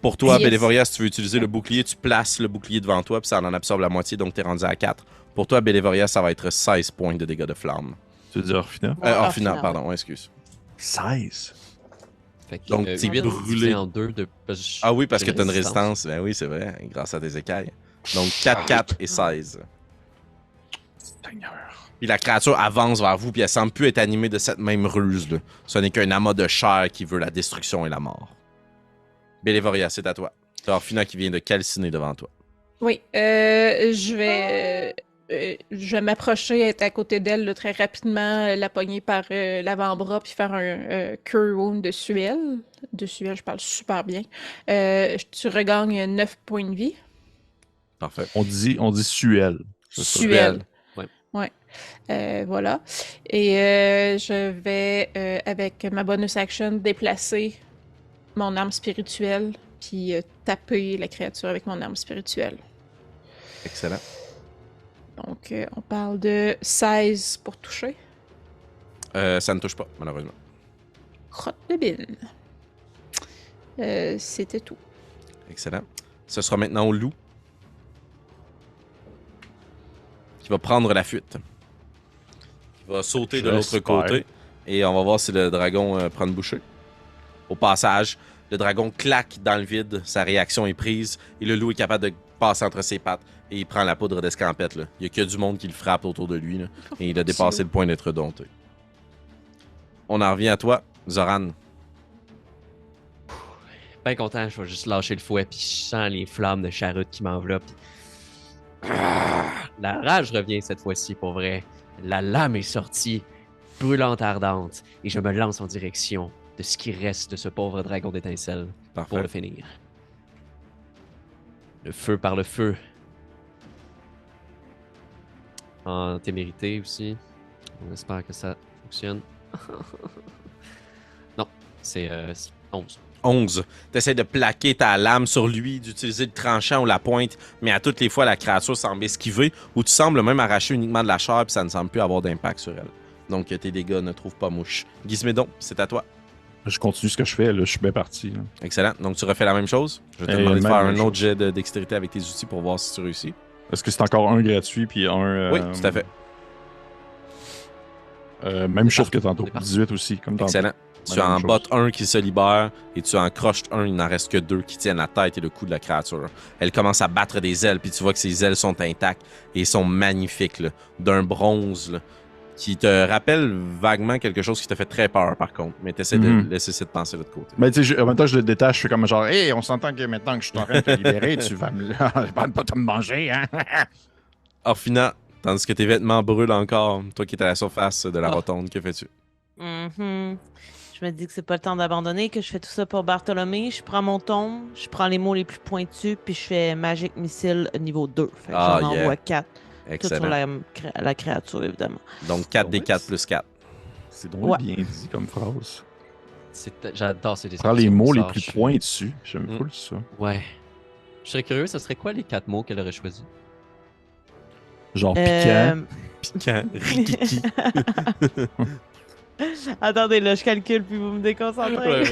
Pour toi, Yes. Bélévoria, si tu veux utiliser le bouclier, tu places le bouclier devant toi, puis ça en absorbe la moitié, donc tu es rendu à 4. Pour toi, Bélévoria, ça va être 16 points de dégâts de flamme. Tu veux dire Orphina? Ouais, Orphina, Orphina, pardon, ouais, excuse. 16. Fait que, Donc, t'es 8 brûlé. divisé en 2 de. Ah oui, parce que tu as une résistance. Ben oui, c'est vrai, grâce à tes écailles. Donc 4, 4 et 16. Seigneur. Puis la créature avance vers vous, puis elle semble plus être animée de cette même ruse. Là. Ce n'est qu'un amas de chair qui veut la destruction et la mort. Bélévoria, c'est à toi. T'as Orphina qui vient de calciner devant toi. Oui, je vais m'approcher, être à côté d'elle là, très rapidement, la pogner par l'avant-bras, puis faire un cure wound dessus elle. Dessus elle, je parle super bien. Tu regagnes 9 points de vie. Parfait. On dit Suel. Suel. Ouais. Ouais. Voilà. Et je vais, avec ma bonus action, déplacer mon arme spirituelle, puis taper la créature avec mon arme spirituelle. Excellent. Donc, on parle de 16 pour toucher. Ça ne touche pas, malheureusement. Crotte de bine. C'était tout. Excellent. Ce sera maintenant au loup. Qui va prendre la fuite. Qui va sauter de l'autre J'espère. côté. Et on va voir si le dragon prend une bouchée. Au passage, le dragon claque dans le vide. Sa réaction est prise. Et le loup est capable de passer entre ses pattes. Et il prend la poudre d'escampette. Là. Il n'y a que du monde qui le frappe autour de lui. Là. Et il a dépassé le point d'être dompté. On en revient à toi, Zoran. Ben content, je vais juste lâcher le fouet, puis je sens les flammes de charrute qui m'enveloppent. La rage revient cette fois-ci, pour vrai. La lame est sortie, brûlante, ardente, et je me lance en direction de ce qui reste de ce pauvre dragon d'étincelles pour Parfait. le finir. Le feu par le feu. En témérité aussi. On espère que ça fonctionne. Non, c'est 11. 11. Tu essaies de plaquer ta lame sur lui, d'utiliser le tranchant ou la pointe, mais à toutes les fois, la créature semble esquiver ou tu sembles même arracher uniquement de la chair puis ça ne semble plus avoir d'impact sur elle. Donc tes dégâts ne trouvent pas mouche. Gizmédon, c'est à toi. Je continue ce que je fais, là. Je suis bien parti. Là. Excellent. Donc tu refais la même chose. Je vais te Et demander de même faire un chose. autre jet de dextérité avec tes outils pour voir si tu réussis. Est-ce que c'est encore un gratuit puis un. Oui, tout à fait. Même chose que tantôt. On est parti. 18 aussi, comme tantôt. Excellent. Tu Même en chose. bottes un qui se libère et tu en croches un, il n'en reste que 2 qui tiennent la tête et le cou de la créature. Elle commence à battre des ailes, puis tu vois que ses ailes sont intactes et sont magnifiques, là, d'un bronze là, qui te rappelle vaguement quelque chose qui te fait très peur par contre, mais tu essaies de laisser cette pensée de l'autre côté. Mais tu sais, en même temps, je le détache. Je fais comme genre, hey, on s'entend que maintenant que je suis en train de te libérer, tu vas pas te me manger, hein? Orphina, tandis que tes vêtements brûlent encore, toi qui es à la surface de la rotonde, que fais-tu? Mhm. Je me dis que c'est pas le temps d'abandonner, que je fais tout ça pour Bartholomé. Je prends mon tombe, je prends les mots les plus pointus, puis je fais Magic Missile niveau 2. Fait que Ah, j'en yeah. envoie 4. Tout sur Excellent. la créature, évidemment. Donc 4 des 4 plus 4. C'est donc Ouais. bien dit comme phrase. J'adore ces Prends descriptions. les mots les Ça, plus je suis- pointus. J'aime Mm. full ça. Ouais. Je serais curieux, ce serait quoi les 4 mots qu'elle aurait choisis? Genre Euh, piquant. Piquant, rikiki. Attendez, là, je calcule, puis vous me déconcentrez.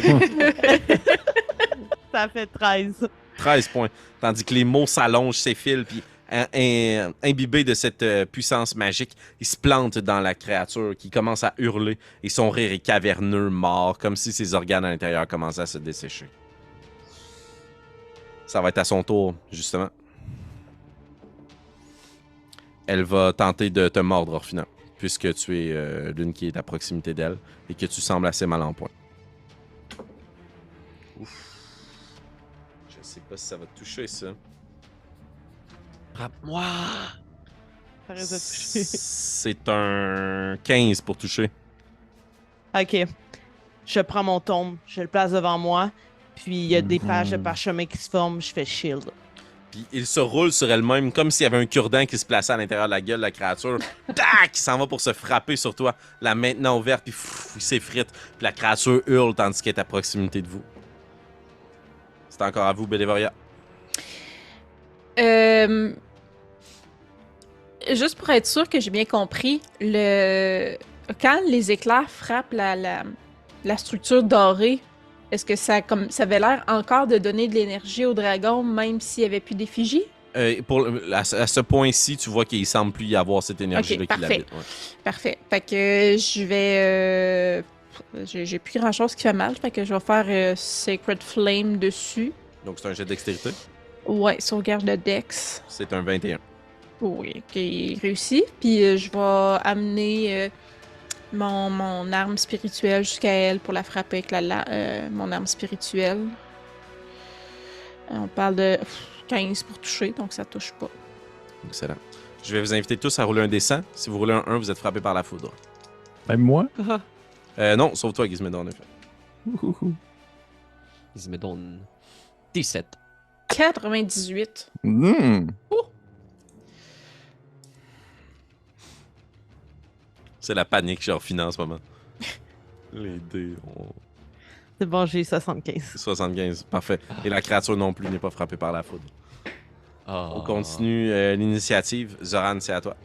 Ça fait 13. 13 points. Tandis que les mots s'allongent, s'effilent, puis imbibé de cette puissance magique, il se plante dans la créature qui commence à hurler et son rire est caverneux, mort, comme si ses organes à l'intérieur commençaient à se dessécher. Ça va être à son tour, justement. Elle va tenter de te mordre, Orphina, puisque tu es l'une qui est à proximité d'elle et que tu sembles assez mal en point. Ouf. Je sais pas si ça va te toucher, ça. Frappe-moi! Ça risque de toucher. C'est un 15 pour toucher. Ok. Je prends mon tombe, je le place devant moi, puis il y a des pages de parchemin qui se forment, je fais shield. Puis il se roule sur elle-même comme s'il y avait un cure-dent qui se plaçait à l'intérieur de la gueule de la créature. Tac! Il s'en va pour se frapper sur toi, la maintenant ouverte, puis il s'effrite. Puis la créature hurle tandis qu'elle est à proximité de vous. C'est encore à vous, Bélévoria. Juste pour être sûr que j'ai bien compris, quand les éclairs frappent la structure dorée, est-ce que ça avait l'air encore de donner de l'énergie au dragon, même s'il n'y avait plus d'effigie? À ce point-ci, tu vois qu'il semble plus y avoir cette énergie-là qui l'habite. Ouais. Parfait. Fait que je vais... j'ai plus grand-chose qui fait mal, fait que je vais faire Sacred Flame dessus. Donc c'est un jet de dextérité. Ouais, sauvegarde de Dex. C'est un 21. Oui, qui réussit. Puis je vais amener mon arme spirituelle jusqu'à elle pour la frapper avec mon arme spirituelle. On parle de 15 pour toucher, donc ça touche pas. Excellent. Je vais vous inviter tous à rouler un D100. Si vous roulez un 1, vous êtes frappé par la foudre. Même moi? Non, sauf toi, Gizmédon, en effet. Gizmédon. 17. 98. C'est la panique chez Orphina en ce moment. Les dés ont... C'est bon, j'ai 75. 75, parfait. Et la créature non plus n'est pas frappée par la foudre. Oh. On continue l'initiative. Zoran, c'est à toi.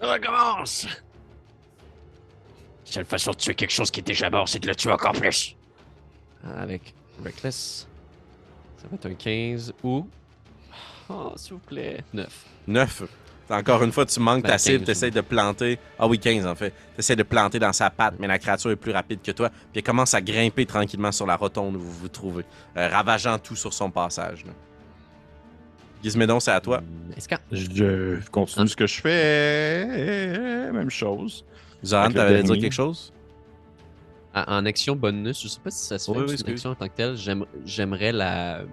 Je recommence! Seule façon de tuer quelque chose qui est déjà mort, c'est de le tuer encore plus. Avec Reckless. Ça va être un 15 ou... Oh, s'il vous plaît. 9. 9. Encore une fois, tu manques ta 15, cible, tu essaies de planter. Ah oui, 15 en fait. Tu essaies de planter dans sa patte, mais la créature est plus rapide que toi. Puis elle commence à grimper tranquillement sur la rotonde où vous vous trouvez, ravageant tout sur son passage. Là. Gizmédon, c'est à toi. Est-ce que... Je continue ce que je fais. Même chose. Zoran, Avec le t'avais dire dernier. quelque chose? En action bonus, je sais pas si ça se fait Oui, ou oui, c'est une action en tant que telle. J'aimerais la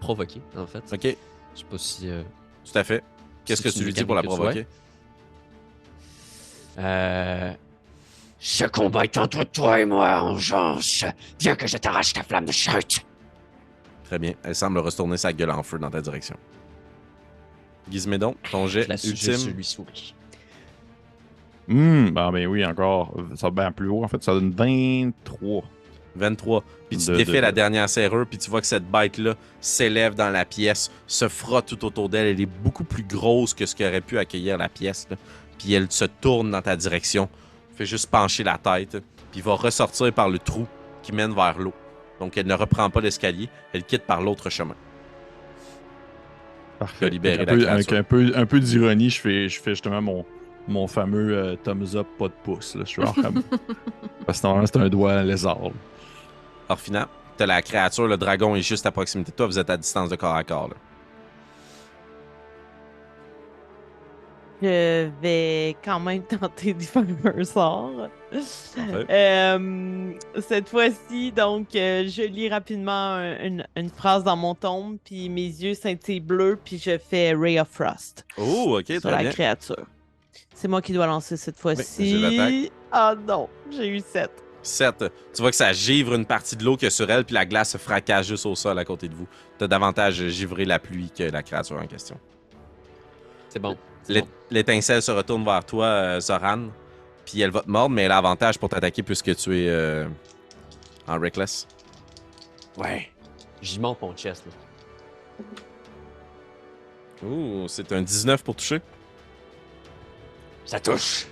provoquer, en fait. Ok, Je sais pas si... tout à fait. Qu'est-ce que c'est tu une lui dis pour la mécanique que tu provoquer? Ce combat est entre toi et moi, Engeance. Viens que je t'arrache ta flamme de chute. Très bien. Elle semble retourner sa gueule en feu dans ta direction. Gizmédon, ton jet je la ultime. je lui souris. Ben oui, encore. Ça va bien plus haut. En fait, ça donne 23. 23. Puis tu De- défais de- la dernière serrure, puis tu vois que cette bête-là s'élève dans la pièce, se frotte tout autour d'elle. Elle est beaucoup plus grosse que ce qui aurait pu accueillir la pièce. Là. Puis elle se tourne dans ta direction, fait juste pencher la tête, puis va ressortir par le trou qui mène vers l'eau. Donc elle ne reprend pas l'escalier, elle quitte par l'autre chemin. Parfait. libéré Avec la avec créature. un peu d'ironie, je fais justement mon fameux thumbs up, pas de pouce. Là. Je suis genre comme... Parce que normalement, c'est un doigt lézard. là. Alors finalement, t'as la créature, le dragon est juste à proximité de toi, vous êtes à distance de corps à corps. Là. Je vais quand même tenter d'y faire un sort. Cette fois-ci, donc, je lis rapidement une phrase dans mon tombe, puis mes yeux scintillent bleu, puis je fais Ray of Frost Oh, ok, sur très la bien. créature. C'est moi qui dois lancer cette j'ai fois-ci. l'attaque. Ah non, j'ai eu 7. 7. Tu vois que ça givre une partie de l'eau qu'il y a sur elle, puis la glace se fracasse juste au sol à côté de vous. T'as davantage givré la pluie que la créature en question. C'est bon. L'étincelle se retourne vers toi, Zoran, puis elle va te mordre, mais elle a avantage pour t'attaquer puisque tu es en reckless. Ouais. J'y monte mon chest, là. Ouh, c'est un 19 pour toucher. Ça touche.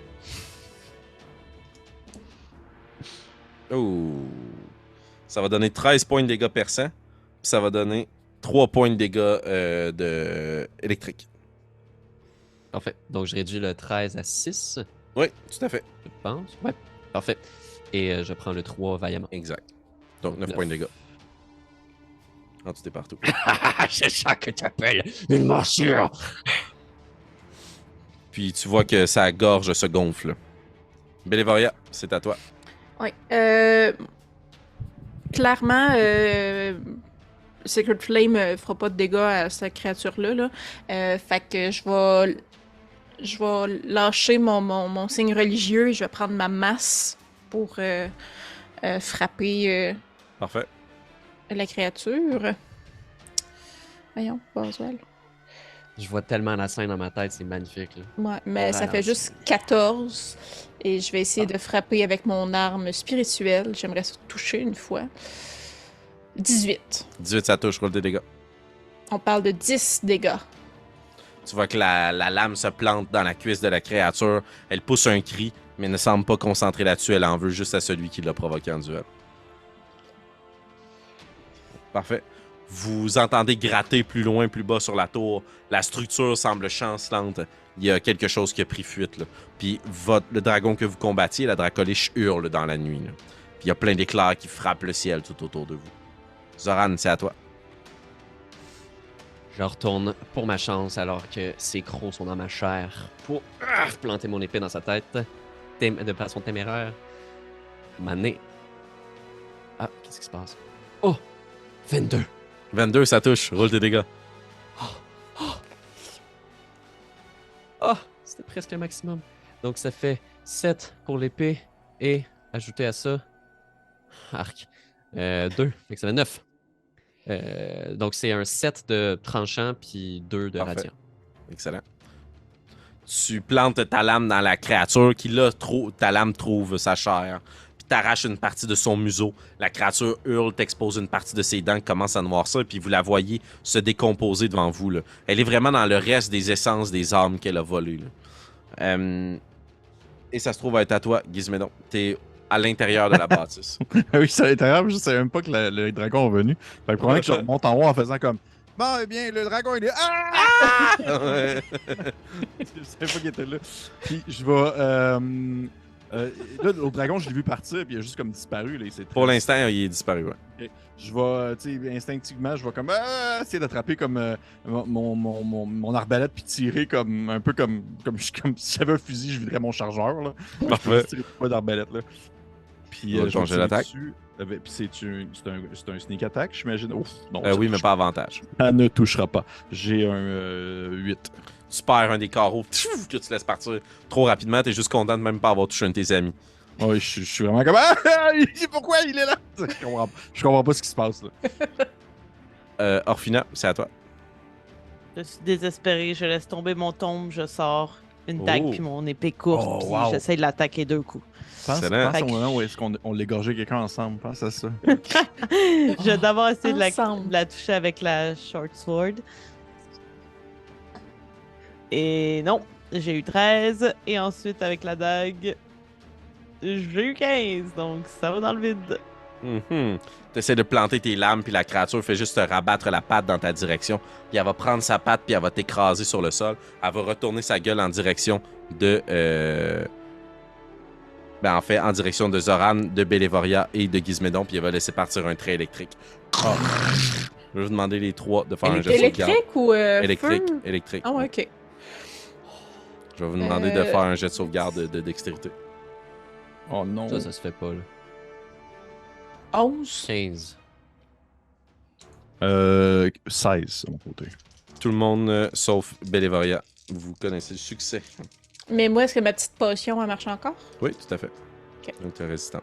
Ouh. Ça va donner 13 points de dégâts perçants, puis ça va donner 3 points de dégâts électriques. Parfait. Donc, je réduis le 13 à 6, Oui, tout à fait. je pense. Ouais, parfait. Et je prends le 3 vaillamment. Exact. Donc 9 Neuf. points de dégâts. Ah, tu t'es partout. C'est ça que tu appelles une morsure! Puis tu vois que sa gorge se gonfle. Bélévoria, c'est à toi. Ouais. Clairement, Sacred Flame fera pas de dégâts à cette créature-là. Là. Fait que je vais lâcher mon signe religieux et je vais prendre ma masse pour frapper Parfait. la créature. Voyons, Boswell. Je vois tellement la scène dans ma tête, c'est magnifique. Là. Ouais, mais ça fait Ralenti. juste 14. Et je vais essayer de frapper avec mon arme spirituelle. J'aimerais ça toucher une fois. 18. 18, ça touche, roule des dégâts. On parle de 10 dégâts. Tu vois que la lame se plante dans la cuisse de la créature. Elle pousse un cri, mais ne semble pas concentrée là-dessus. Elle en veut juste à celui qui l'a provoqué en duel. Parfait. Vous entendez gratter plus loin, plus bas sur la tour. La structure semble chancelante. Il y a quelque chose qui a pris fuite. Là. Puis le dragon que vous combattiez, la dracoliche, hurle dans la nuit. Là. Puis il y a plein d'éclairs qui frappent le ciel tout autour de vous. Zoran, c'est à toi. Je retourne pour ma chance alors que ses crocs sont dans ma chair pour planter mon épée dans sa tête de façon téméraire. Mané. Ah, qu'est-ce qui se passe? Oh! 22. 22, ça touche. Roule tes dégâts. Oh! C'était presque le maximum. Donc ça fait 7 pour l'épée et ajouter à ça... Arc. 2. Fait que ça fait 9. Donc c'est un 7 de tranchant puis 2 de Parfait. radiant. Excellent. Tu plantes ta lame dans la créature qui, là, ta lame trouve sa chair. Puis t'arraches une partie de son museau. La créature hurle, t'expose une partie de ses dents qui commence à noircir. Puis vous la voyez se décomposer devant vous. Là. Elle est vraiment dans le reste des essences des âmes qu'elle a volées. Là. Et ça se trouve à être à toi, Gizmédon. T'es à l'intérieur de la bâtisse. Oui, c'est à l'intérieur, je savais même pas que le dragon est venu. Fait que probablement que je remonte en haut en faisant comme bon, eh bien, le dragon, il est. Ah! Je savais pas qu'il était là. Puis je vais. Là, l'autre dragon, je l'ai vu partir, puis il a juste comme disparu. Là, Pour l'instant, il est disparu. Ouais. Je vais, tu sais, instinctivement, je vais comme essayer d'attraper comme mon arbalète puis tirer comme un peu comme si j'avais un fusil, je viderais mon chargeur. Là. Parfait. Je tirer pas d'arbalète là. Puis Je vais je vais changer tirer l'attaque. dessus. Puis c'est un sneak attack, j'imagine. Ouf, non. Oui, mais pas avantage. Ça ne touchera pas. J'ai un 8. Tu perds un des carreaux que tu laisses partir trop rapidement. T'es juste content de même pas avoir touché un de tes amis. Oui, je suis vraiment comme pourquoi il est là? Je comprends pas ce qui se passe là. Orphina, c'est à toi. Je suis désespérée, je laisse tomber mon tombe, je sors une dague Oh. puis mon épée courte, Oh, puis wow. j'essaie de l'attaquer 2 coups. Pense Excellent. au moment où est-ce qu'on l'égorgeait quelqu'un ensemble. Pense à ça. Je vais d'abord essayer Ensemble. de la toucher avec la short sword. Et non, j'ai eu 13. Et ensuite, avec la dague, j'ai eu 15. Donc, ça va dans le vide. T'essaies de planter tes lames, puis la créature fait juste te rabattre la patte dans ta direction. Puis elle va prendre sa patte, puis elle va t'écraser sur le sol. Elle va retourner sa gueule en direction de... en fait, en direction de Zoran, de Bélévoria et de Gizmédon, puis elle va laisser partir un trait électrique. Je vais vous demander les trois de faire un jet de sauvegarde. Électrique ou Électrique, feu? électrique. Ah ouais, ok. Je vais vous demander de faire un jet de sauvegarde de dextérité. Oh non. Ça se fait pas, là. 11. 15. 16 de mon côté. Tout le monde, sauf Bélévoria. Vous connaissez le succès. Mais moi, est-ce que ma petite potion, elle marche encore? Oui, tout à fait. Ok. Donc, t'as résistance.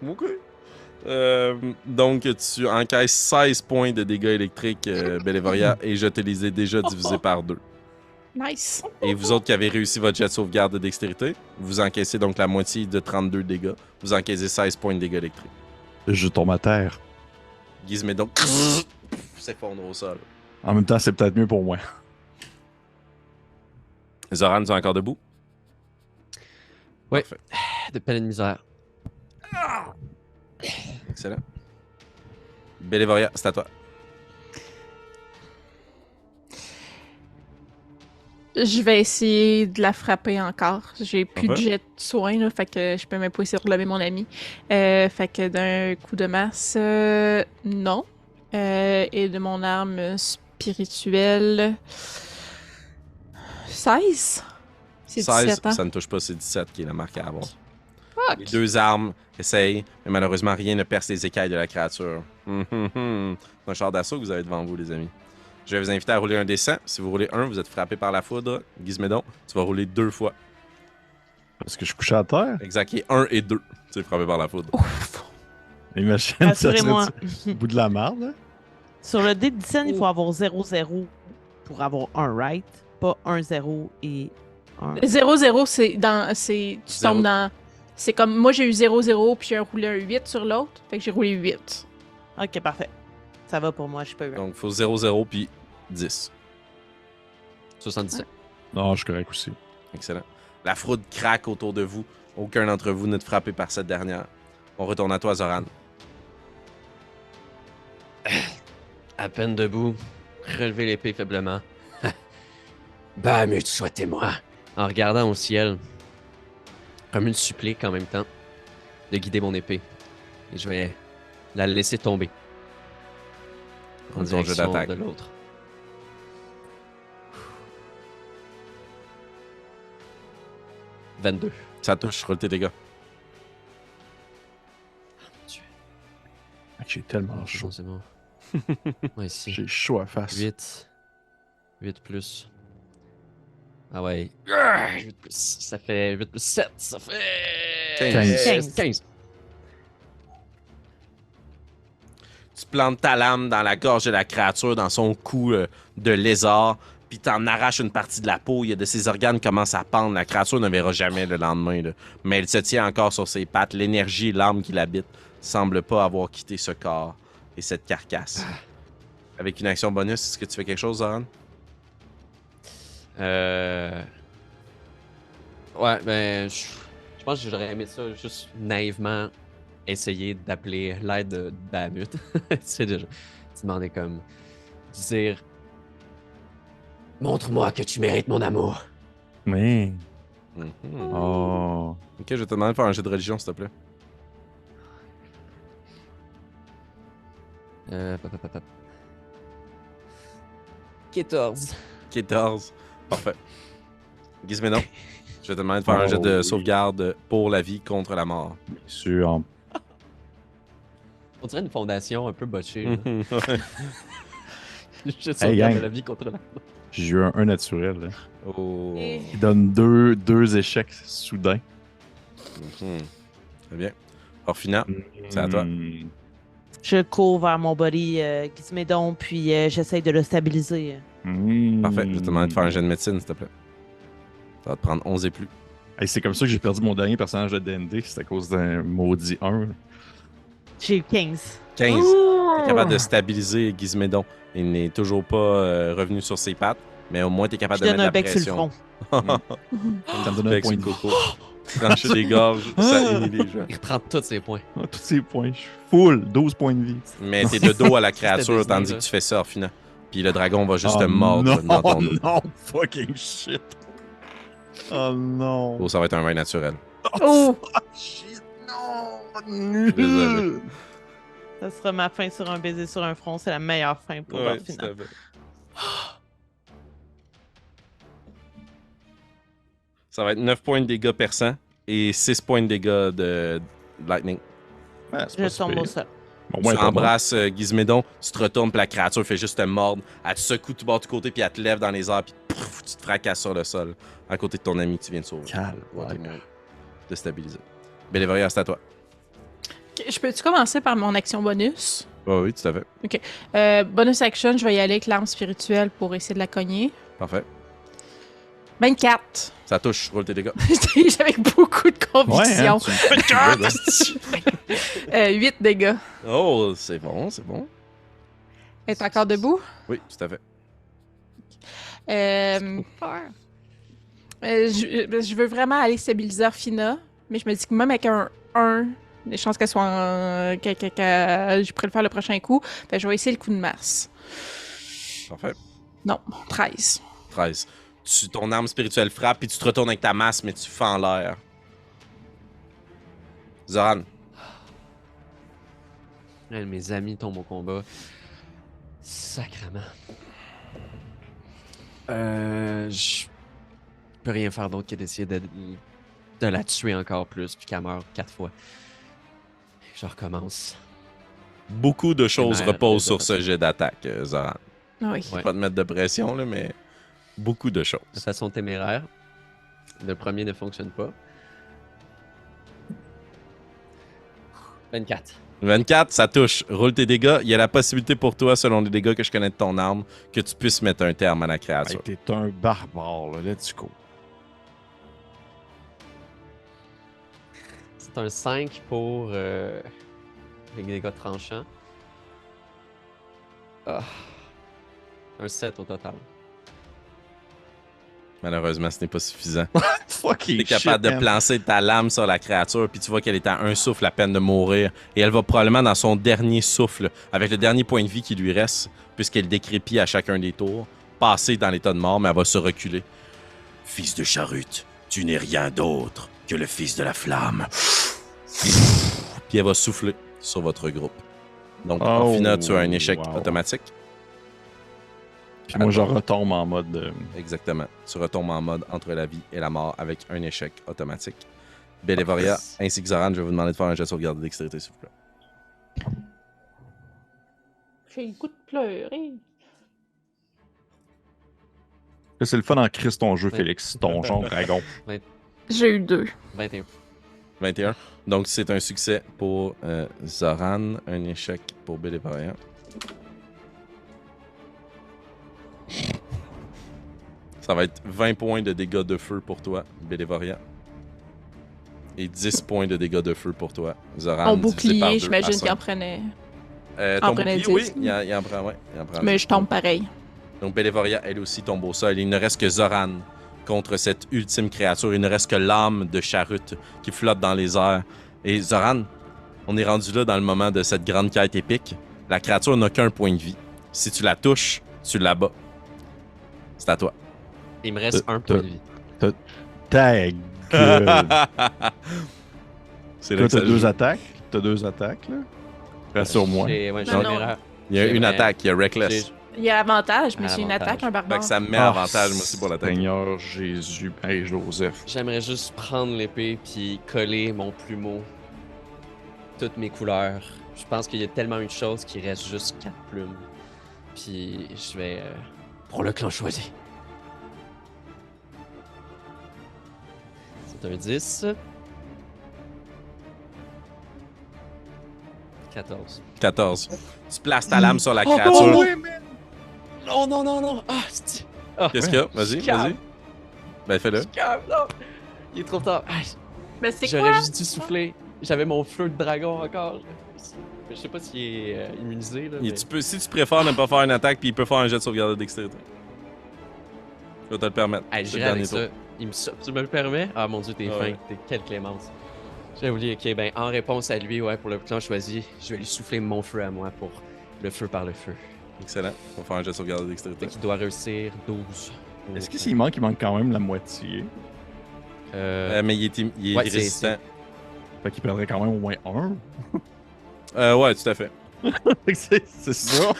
OK. Donc, tu encaisses 16 points de dégâts électriques, Bélévoria, et je te les ai déjà divisés par 2. Nice. Et vous autres qui avez réussi votre jet de sauvegarde de dextérité, vous encaissez donc la moitié de 32 dégâts. Vous encaissez 16 points de dégâts électriques. Je tombe à terre. Gizmédon s'effondre au sol. En même temps, c'est peut-être mieux pour moi. Zoran, tu es encore debout? Ouais. Parfait. De peine et de misère. Excellent. Bélévoria, c'est à toi. Je vais essayer de la frapper encore. J'ai plus de Ouais. jet de soin, là, fait que je peux même pas essayer de relever mon ami. Fait que d'un coup de masse, non. Et de mon arme spirituelle, 16? C'est 16, 17 ans. ça ne touche pas, c'est 17 qui est la marque à avoir. Fuck! Les deux armes essayent, mais malheureusement, rien ne perce les écailles de la créature. C'est un char d'assaut que vous avez devant vous, les amis. Je vais vous inviter à rouler un dessin. Si vous roulez 1, vous êtes frappé par la foudre. Gizmédon, tu vas rouler 2 fois. Parce que je suis couché à terre. Exact, et 1 et 2, tu es frappé par la foudre. Ouf! Imagine, ça Rassurez-moi. serait au bout de la marde, là. Sur le dé de 10, il faut avoir 0-0 pour avoir un right, pas 1-0 et 1. 0-0, c'est dans. Tu Zéro. tombes dans. C'est comme. Moi, j'ai eu 0-0, puis j'ai roulé un 8 sur l'autre. Fait que j'ai roulé 8. Ok, parfait. Ça va pour moi, je peux. Donc, il faut 0-0 puis 10. 77. Non, je suis correct aussi. Excellent. La fraude craque autour de vous. Aucun d'entre vous n'est frappé par cette dernière. On retourne à toi, Zoran. À peine debout, relever l'épée faiblement. Bahamut, sois témoin. En regardant au ciel, comme une supplique en même temps, de guider mon épée. Et je vais la laisser tomber. En Ton jeu direction d'attaque. de l'autre. « 22. Ça touche, roule tes dégâts. J'ai tellement Oh, chaud. c'est bon. Ouais, ici. J'ai chaud à face. 8. 8 plus. Ah ouais. 8 plus. Ça fait 8 plus 7. Ça fait. 15. 15. Tu plantes ta lame dans la gorge de la créature, dans son cou de lézard, puis t'en arraches une partie de la peau. Il y a de ses organes qui commencent à pendre. La créature ne verra jamais le lendemain, là. Mais elle se tient encore sur ses pattes. L'énergie et l'âme qui l'habite semblent pas avoir quitté ce corps et cette carcasse. Avec une action bonus, est-ce que tu fais quelque chose, Zoran? Ouais, ben. Je pense que j'aurais aimé ça juste naïvement essayer d'appeler l'aide de Bahamut. C'est déjà. Tu demandais comme. Dire. Montre-moi que tu mérites mon amour. Mais. Mhm. Oh. Ok, je vais te demander de faire un jeu de religion, s'il te plaît. Pop, pop, pop. 14. 14. Parfait. Gizmédon, je vais te demander de faire un jet de oui. sauvegarde pour la vie contre la mort. Sûr. On dirait une fondation un peu botchée. là. Mhm. Juste Hey, sauvegarde gang. de la vie contre la. J'ai eu un naturel, là. Oh. Il donne deux échecs soudains. Mhm. Très bien. Orphina, c'est à toi. Hmm. Je cours vers mon body Gizmédon, puis j'essaye de le stabiliser. Hmm. Parfait. Je vais te demander de faire un jet de médecine, s'il te plaît. Ça va te prendre 11 et plus. Hey, c'est comme ça que j'ai perdu mon dernier personnage de D&D. C'est à cause d'un maudit 1. J'ai eu 15. 15. Ouh! T'es capable de stabiliser Gizmédon. Il n'est toujours pas revenu sur ses pattes, mais au moins t'es Je capable de donne mettre un la bec sur le pression. front. Ça me donne un Bec point sur de le vie. coco. Trancher des gorges, ça inhibe les gens. Il reprend tous ses points. Ah, tous ces points. Je suis full. 12 points de vie. Mais t'es de dos à la C'était créature Disney, tandis là. que tu fais ça, Orphina. Puis le dragon va juste Oh te mordre non, dans ton dos. non, fucking shit. Oh non. Oh, ça va être un vin naturel. Oh! Shit, non. Désolé. Ça sera ma fin sur un baiser sur un front. C'est la meilleure fin pour Ouais, Orphina. tout à fait. Ça va être 9 points de dégâts perçants et 6 points de dégâts de lightning. Ouais, c'est Je pas tombe super. au sol. Bon, Tu ouais, pas bon. embrasses Gizmédon, tu te retournes, puis la créature fait juste te mordre. Elle te secoue tout bas du côté, puis elle te lève dans les airs, puis pouf, tu te fracasses sur le sol, à côté de ton ami que tu viens de sauver. Calme, Ouais, ouais. t'es moins déstabilisé. Bélévoria, c'est à toi. Ok, je peux-tu commencer par mon action bonus? Oui, tout à fait. Bonus action, je vais y aller avec l'arme spirituelle pour essayer de la cogner. Parfait. 24. Ça touche, roule tes dégâts. J'avais beaucoup de Ouais, conviction. hein, tu me fais de 8 dégâts. Oh, c'est bon, c'est bon. Elle est encore debout? Oui, tout à fait. Je veux vraiment aller stabiliser Orphina, mais je me dis que même avec un 1, les chances qu'elle soit je pourrais le faire le prochain coup. Fait que je vais essayer le coup de masse. Parfait. Non, 13. 13. Ton arme spirituelle frappe, puis tu te retournes avec ta masse, mais tu fends l'air. Zoran. Mes amis tombent au combat. Sacrement. Je peux rien faire d'autre que d'essayer de la tuer encore plus, puis qu'elle meure 4 fois. Je recommence. Beaucoup de choses Merde, reposent sur désolé. ce jet d'attaque, Zoran. Oui. Ouais. Pas te mettre de pression, là, mais beaucoup de choses. De façon téméraire. Le premier ne fonctionne pas. 24. 24, ça touche. Roule tes dégâts. Il y a la possibilité pour toi, selon les dégâts que je connais de ton arme, que tu puisses mettre un terme à la Hey, créature. t'es un barbare, là. Let's go. C'est un 5 pour les dégâts tranchants. Ah. Un 7 au total. Malheureusement, ce n'est pas suffisant. Fucking Tu es capable de plancer ta lame sur la créature, puis tu vois qu'elle est à un souffle à peine de mourir. Et elle va probablement dans son dernier souffle, avec le dernier point de vie qui lui reste, puisqu'elle décrépit à chacun des tours, passer dans l'état de mort, mais elle va se reculer. Fils de Charute, tu n'es rien d'autre que le fils de la flamme. Puis elle va souffler sur votre groupe. Donc, Oh, Orphina, tu as un échec wow. automatique. Puis moi, je retombe en mode. Exactement. Tu retombes en mode entre la vie et la mort avec un échec automatique. Bélévoria ainsi que Zoran, je vais vous demander de faire un jet de sauvegarde de dextérité, s'il vous plaît. J'ai le goût de pleurer. Là, c'est le fun en crise ton jeu, Ouais. Félix. Ton genre dragon. J'ai eu 2. 21. 21. Donc, c'est un succès pour Zoran, un échec pour Bélévoria. Ça va être 20 points de dégâts de feu pour toi, Bélévoria. Et 10 points de dégâts de feu pour toi, Zoran. Mon divisé par bouclier, 2 à j'imagine 5. qu'il en prenait. Ton en prenait bouclier, 10. oui, il en prend, ouais. Il en prend Mais 10. je tombe pareil. Donc, Bélévoria, elle aussi, tombe au sol. Il ne reste que Zoran contre cette ultime créature. Il ne reste que l'âme de Charute qui flotte dans les airs. Et Zoran, on est rendu là dans le moment de cette grande quête épique. La créature n'a qu'un point de vie. Si tu la touches, tu la bats. C'est à toi. Il me reste un point de vie. Ta gueule. C'est là Toi, que ça t'as deux joue. attaques. T'as 2 attaques, là. Rassure-moi. Ouais, j'ai Non, une non. erreur. Il y a une Mais- attaque, il y a Reckless. Il y a avantage, mais Ah, j'ai une avantage. attaque, un Fait barbare. que ça me met Ah, avantage, moi aussi, pour l'attaque. Seigneur Jésus. Hey, Joseph. J'aimerais juste prendre l'épée puis coller mon plumeau. Toutes mes couleurs. Je pense qu'il y a tellement une chose qui reste juste 4 plumes. Puis je vais pour le clan choisi. C'est un 10. 14. 14. Tu places ta lame sur la créature. Non, non, non, non. Ah, c'est... Qu'est-ce qu'il y a? Vas-y, vas-y. Ben, fais-le. Non. Il est trop tard. Ah, Mais c'est j'aurais quoi? juste dû souffler. J'avais mon feu de dragon encore. Je sais pas s'il est immunisé. Là, mais... Si tu préfères ne pas faire une attaque, puis il peut faire un jet de sauvegarde de dextérité. Je vais te le permettre. Hey, C'est le j'irai avec dernier ça. Tu me le permets? Ah mon dieu, t'es Ouais. fin. T'es quelle clémence. J'avais oublié. Ok, ben en réponse à lui, ouais, pour le clan choisi, je vais lui souffler mon feu à moi pour le feu par le feu. tour. Excellent. On va faire un jet de sauvegarde de dextérité. Fait qu'il doit réussir 12. Est-ce que s'il manque, il manque quand même la moitié? Mais il est Ouais, résistant. Fait qu'il perdrait quand même au moins 1. Ouais, tout à fait. c'est ça.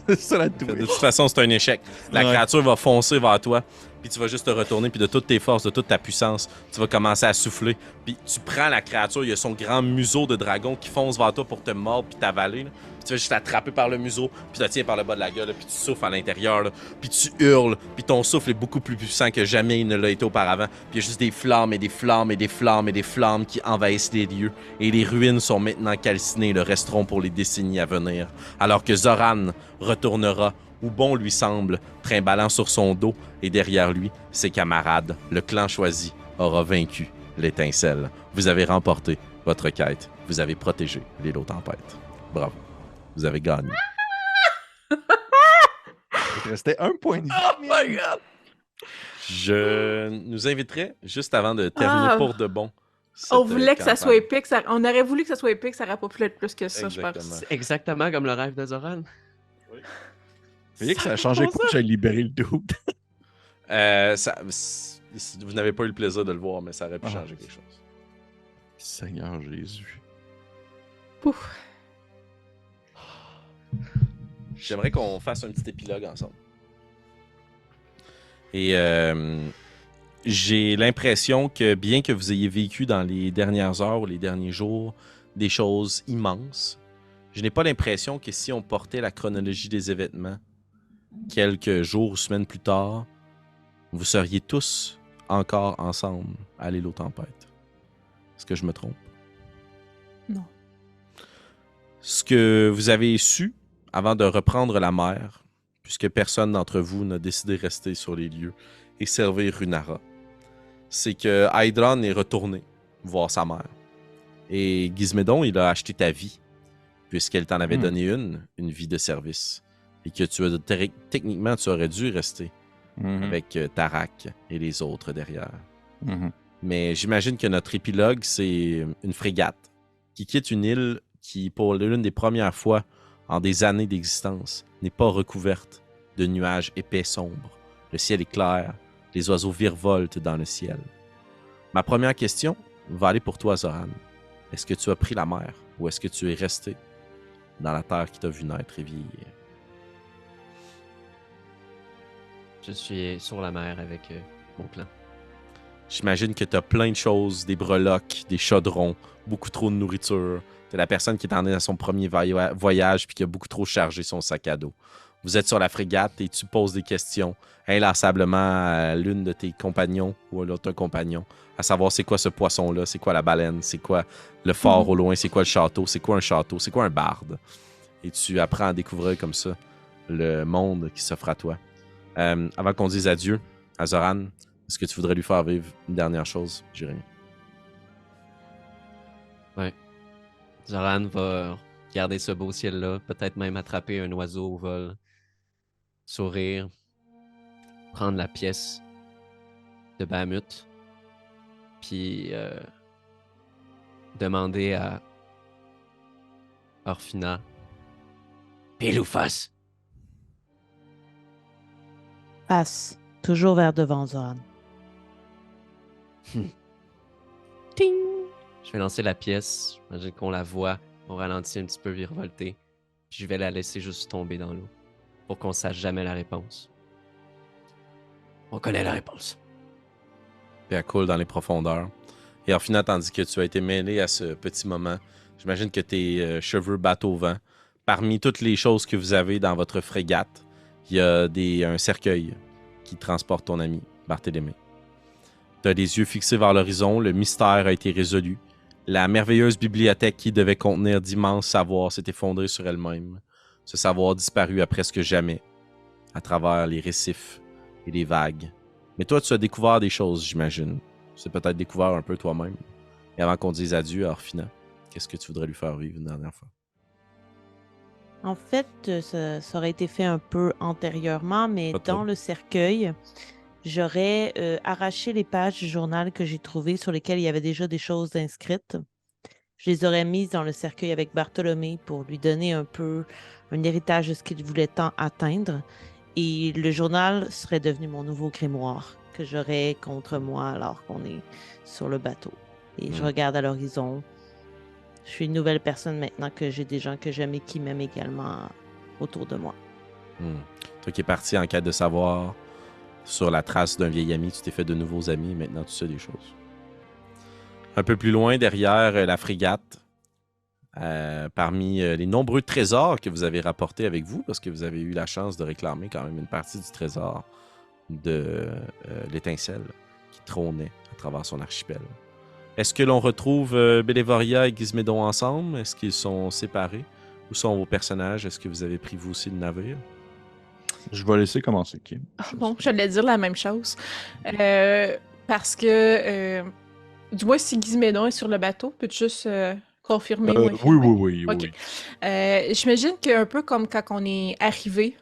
C'est ça la De douille. toute façon, c'est un échec. La Ouais. créature va foncer vers toi, puis tu vas juste te retourner, puis de toutes tes forces, de toute ta puissance, tu vas commencer à souffler. Puis tu prends la créature, il y a son grand museau de dragon qui fonce vers toi pour te mordre puis t'avaler. Là. Puis tu vas juste l'attraper par le museau, puis tu la tiens par le bas de la gueule, là, puis tu souffles à l'intérieur, là, puis tu hurles, puis ton souffle est beaucoup plus puissant que jamais il ne l'a été auparavant. Puis il y a juste des flammes et des flammes et des flammes et des flammes qui envahissent les lieux. Et les ruines sont maintenant calcinées et le resteront pour les décennies à venir. Alors que Zoran retournera où bon lui semble, trimballant sur son dos, et derrière lui, ses camarades, le clan choisi, aura vaincu l'étincelle. Vous avez remporté votre quête. Vous avez protégé l'île aux tempêtes. Bravo. Vous avez gagné. Il te restait 1 point de vie. Oh my god! Je nous inviterai, juste avant de terminer Ah. pour de bon. On cette, voulait que ça campagne. soit épique. On aurait voulu que ça soit épique, ça aurait pas pu être plus que ça, je Exactement. pense. C'est exactement comme le rêve de Zoran. Vous voyez que ça a changé quoi que j'ai libéré le doute? Vous n'avez pas eu le plaisir de le voir, mais ça aurait pu Ah. changer quelque chose. Seigneur Jésus. Pouf. J'aimerais qu'on fasse un petit épilogue ensemble. Et j'ai l'impression que bien que vous ayez vécu dans les dernières heures ou les derniers jours des choses immenses, je n'ai pas l'impression que si on portait la chronologie des événements quelques jours ou semaines plus tard, vous seriez tous encore ensemble à l'île aux tempêtes. Est-ce que je me trompe? Non. Ce que vous avez su avant de reprendre la mer, puisque personne d'entre vous n'a décidé de rester sur les lieux et servir Runara, c'est que Hydron est retourné voir sa mère. Et Gizmédon, il a acheté ta vie, puisqu'elle t'en avait donné une vie de service. Et que techniquement, tu aurais dû rester avec Tarak et les autres derrière. Mais j'imagine que notre épilogue, c'est une frégate qui quitte une île qui, pour l'une des premières fois en des années d'existence, n'est pas recouverte de nuages épais sombres. Le ciel est clair, les oiseaux virevoltent dans le ciel. Ma première question va aller pour toi, Zoran. Est-ce que tu as pris la mer ou est-ce que tu es resté dans la terre qui t'a vu naître et vieillir? Je suis sur la mer avec mon clan. J'imagine que tu as plein de choses, des breloques, des chaudrons, beaucoup trop de nourriture. T'es la personne qui est en est à son premier voyage puis qui a beaucoup trop chargé son sac à dos. Vous êtes sur la frégate et tu poses des questions inlassablement à l'une de tes compagnons ou à l'autre compagnon, à savoir c'est quoi ce poisson-là, c'est quoi la baleine, c'est quoi le fort au loin, c'est quoi le château, c'est quoi un barde. Et tu apprends à découvrir comme ça le monde qui s'offre à toi. Avant qu'on dise adieu à Zoran, est-ce que tu voudrais lui faire vivre une dernière chose, Jérémy? Ouais. Zoran va regarder ce beau ciel-là, peut-être même attraper un oiseau au vol, sourire, prendre la pièce de Bahamut, puis demander à Orphina, pile ou face? Passe. Toujours vers devant, Zoran. Ting! Je vais lancer la pièce, j'imagine qu'on la voit, on ralentit un petit peu virevolter, puis je vais la laisser juste tomber dans l'eau, pour qu'on sache jamais la réponse. On connaît la réponse. Puis elle coule dans les profondeurs. Et Orphina, tandis que tu as été mêlé à ce petit moment, j'imagine que tes cheveux battent au vent. Parmi toutes les choses que vous avez dans votre frégate, il y a un cercueil qui transporte ton ami, Barthélemy. Tu as les yeux fixés vers l'horizon, le mystère a été résolu. La merveilleuse bibliothèque qui devait contenir d'immenses savoirs s'est effondrée sur elle-même. Ce savoir disparu à presque jamais, à travers les récifs et les vagues. Mais toi, tu as découvert des choses, j'imagine. Tu as peut-être découvert un peu toi-même. Et avant qu'on dise adieu à Orphina, qu'est-ce que tu voudrais lui faire vivre une dernière fois? En fait, ça aurait été fait un peu antérieurement, mais Pas trop. dans le cercueil, j'aurais arraché les pages du journal que j'ai trouvées sur lesquelles il y avait déjà des choses inscrites. Je les aurais mises dans le cercueil avec Bartholomé pour lui donner un peu un héritage de ce qu'il voulait tant atteindre. Et le journal serait devenu mon nouveau grimoire que j'aurais contre moi alors qu'on est sur le bateau. Et je regarde à l'horizon. Je suis une nouvelle personne maintenant que j'ai des gens que j'aime et qui m'aiment également autour de moi. Toi qui es parti en quête de savoir sur la trace d'un vieil ami, tu t'es fait de nouveaux amis et maintenant tu sais des choses. Un peu plus loin, derrière la frégate, parmi les nombreux trésors que vous avez rapportés avec vous, parce que vous avez eu la chance de réclamer quand même une partie du trésor de l'étincelle qui trônait à travers son archipel. Est-ce que l'on retrouve Bélévoria et Gizmédon ensemble? Est-ce qu'ils sont séparés? Où sont vos personnages? Est-ce que vous avez pris vous aussi le navire? Je vais laisser commencer, Kim. Bon, j'allais dire la même chose. Parce que, du moins, si Gizmédon est sur le bateau, peux-tu juste confirmer ou infirmer? Oui. Ok. J'imagine qu'un peu comme quand on est arrivé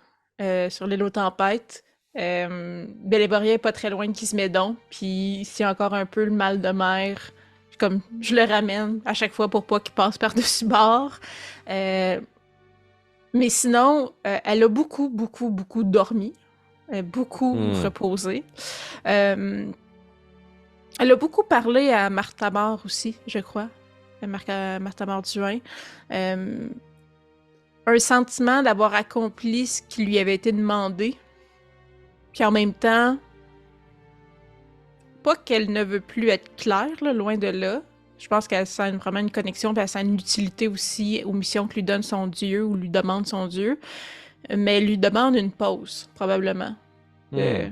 sur l'île aux tempêtes, Bélévoria est pas très loin de Gizmédon, puis c'est encore un peu le mal de mer. Comme je le ramène à chaque fois pour pas qu'il passe par-dessus bord. Mais sinon, elle a beaucoup, beaucoup, beaucoup dormi. Beaucoup reposé. Elle a beaucoup parlé à Martha Mort aussi, je crois. Martha Mort Duin. Un sentiment d'avoir accompli ce qui lui avait été demandé. Puis en même temps, pas qu'elle ne veut plus être claire, là, loin de là. Je pense qu'elle sent vraiment une connexion, puis elle sent une utilité aussi aux missions que lui donne son dieu ou lui demande son dieu. Mais elle lui demande une pause, probablement. De,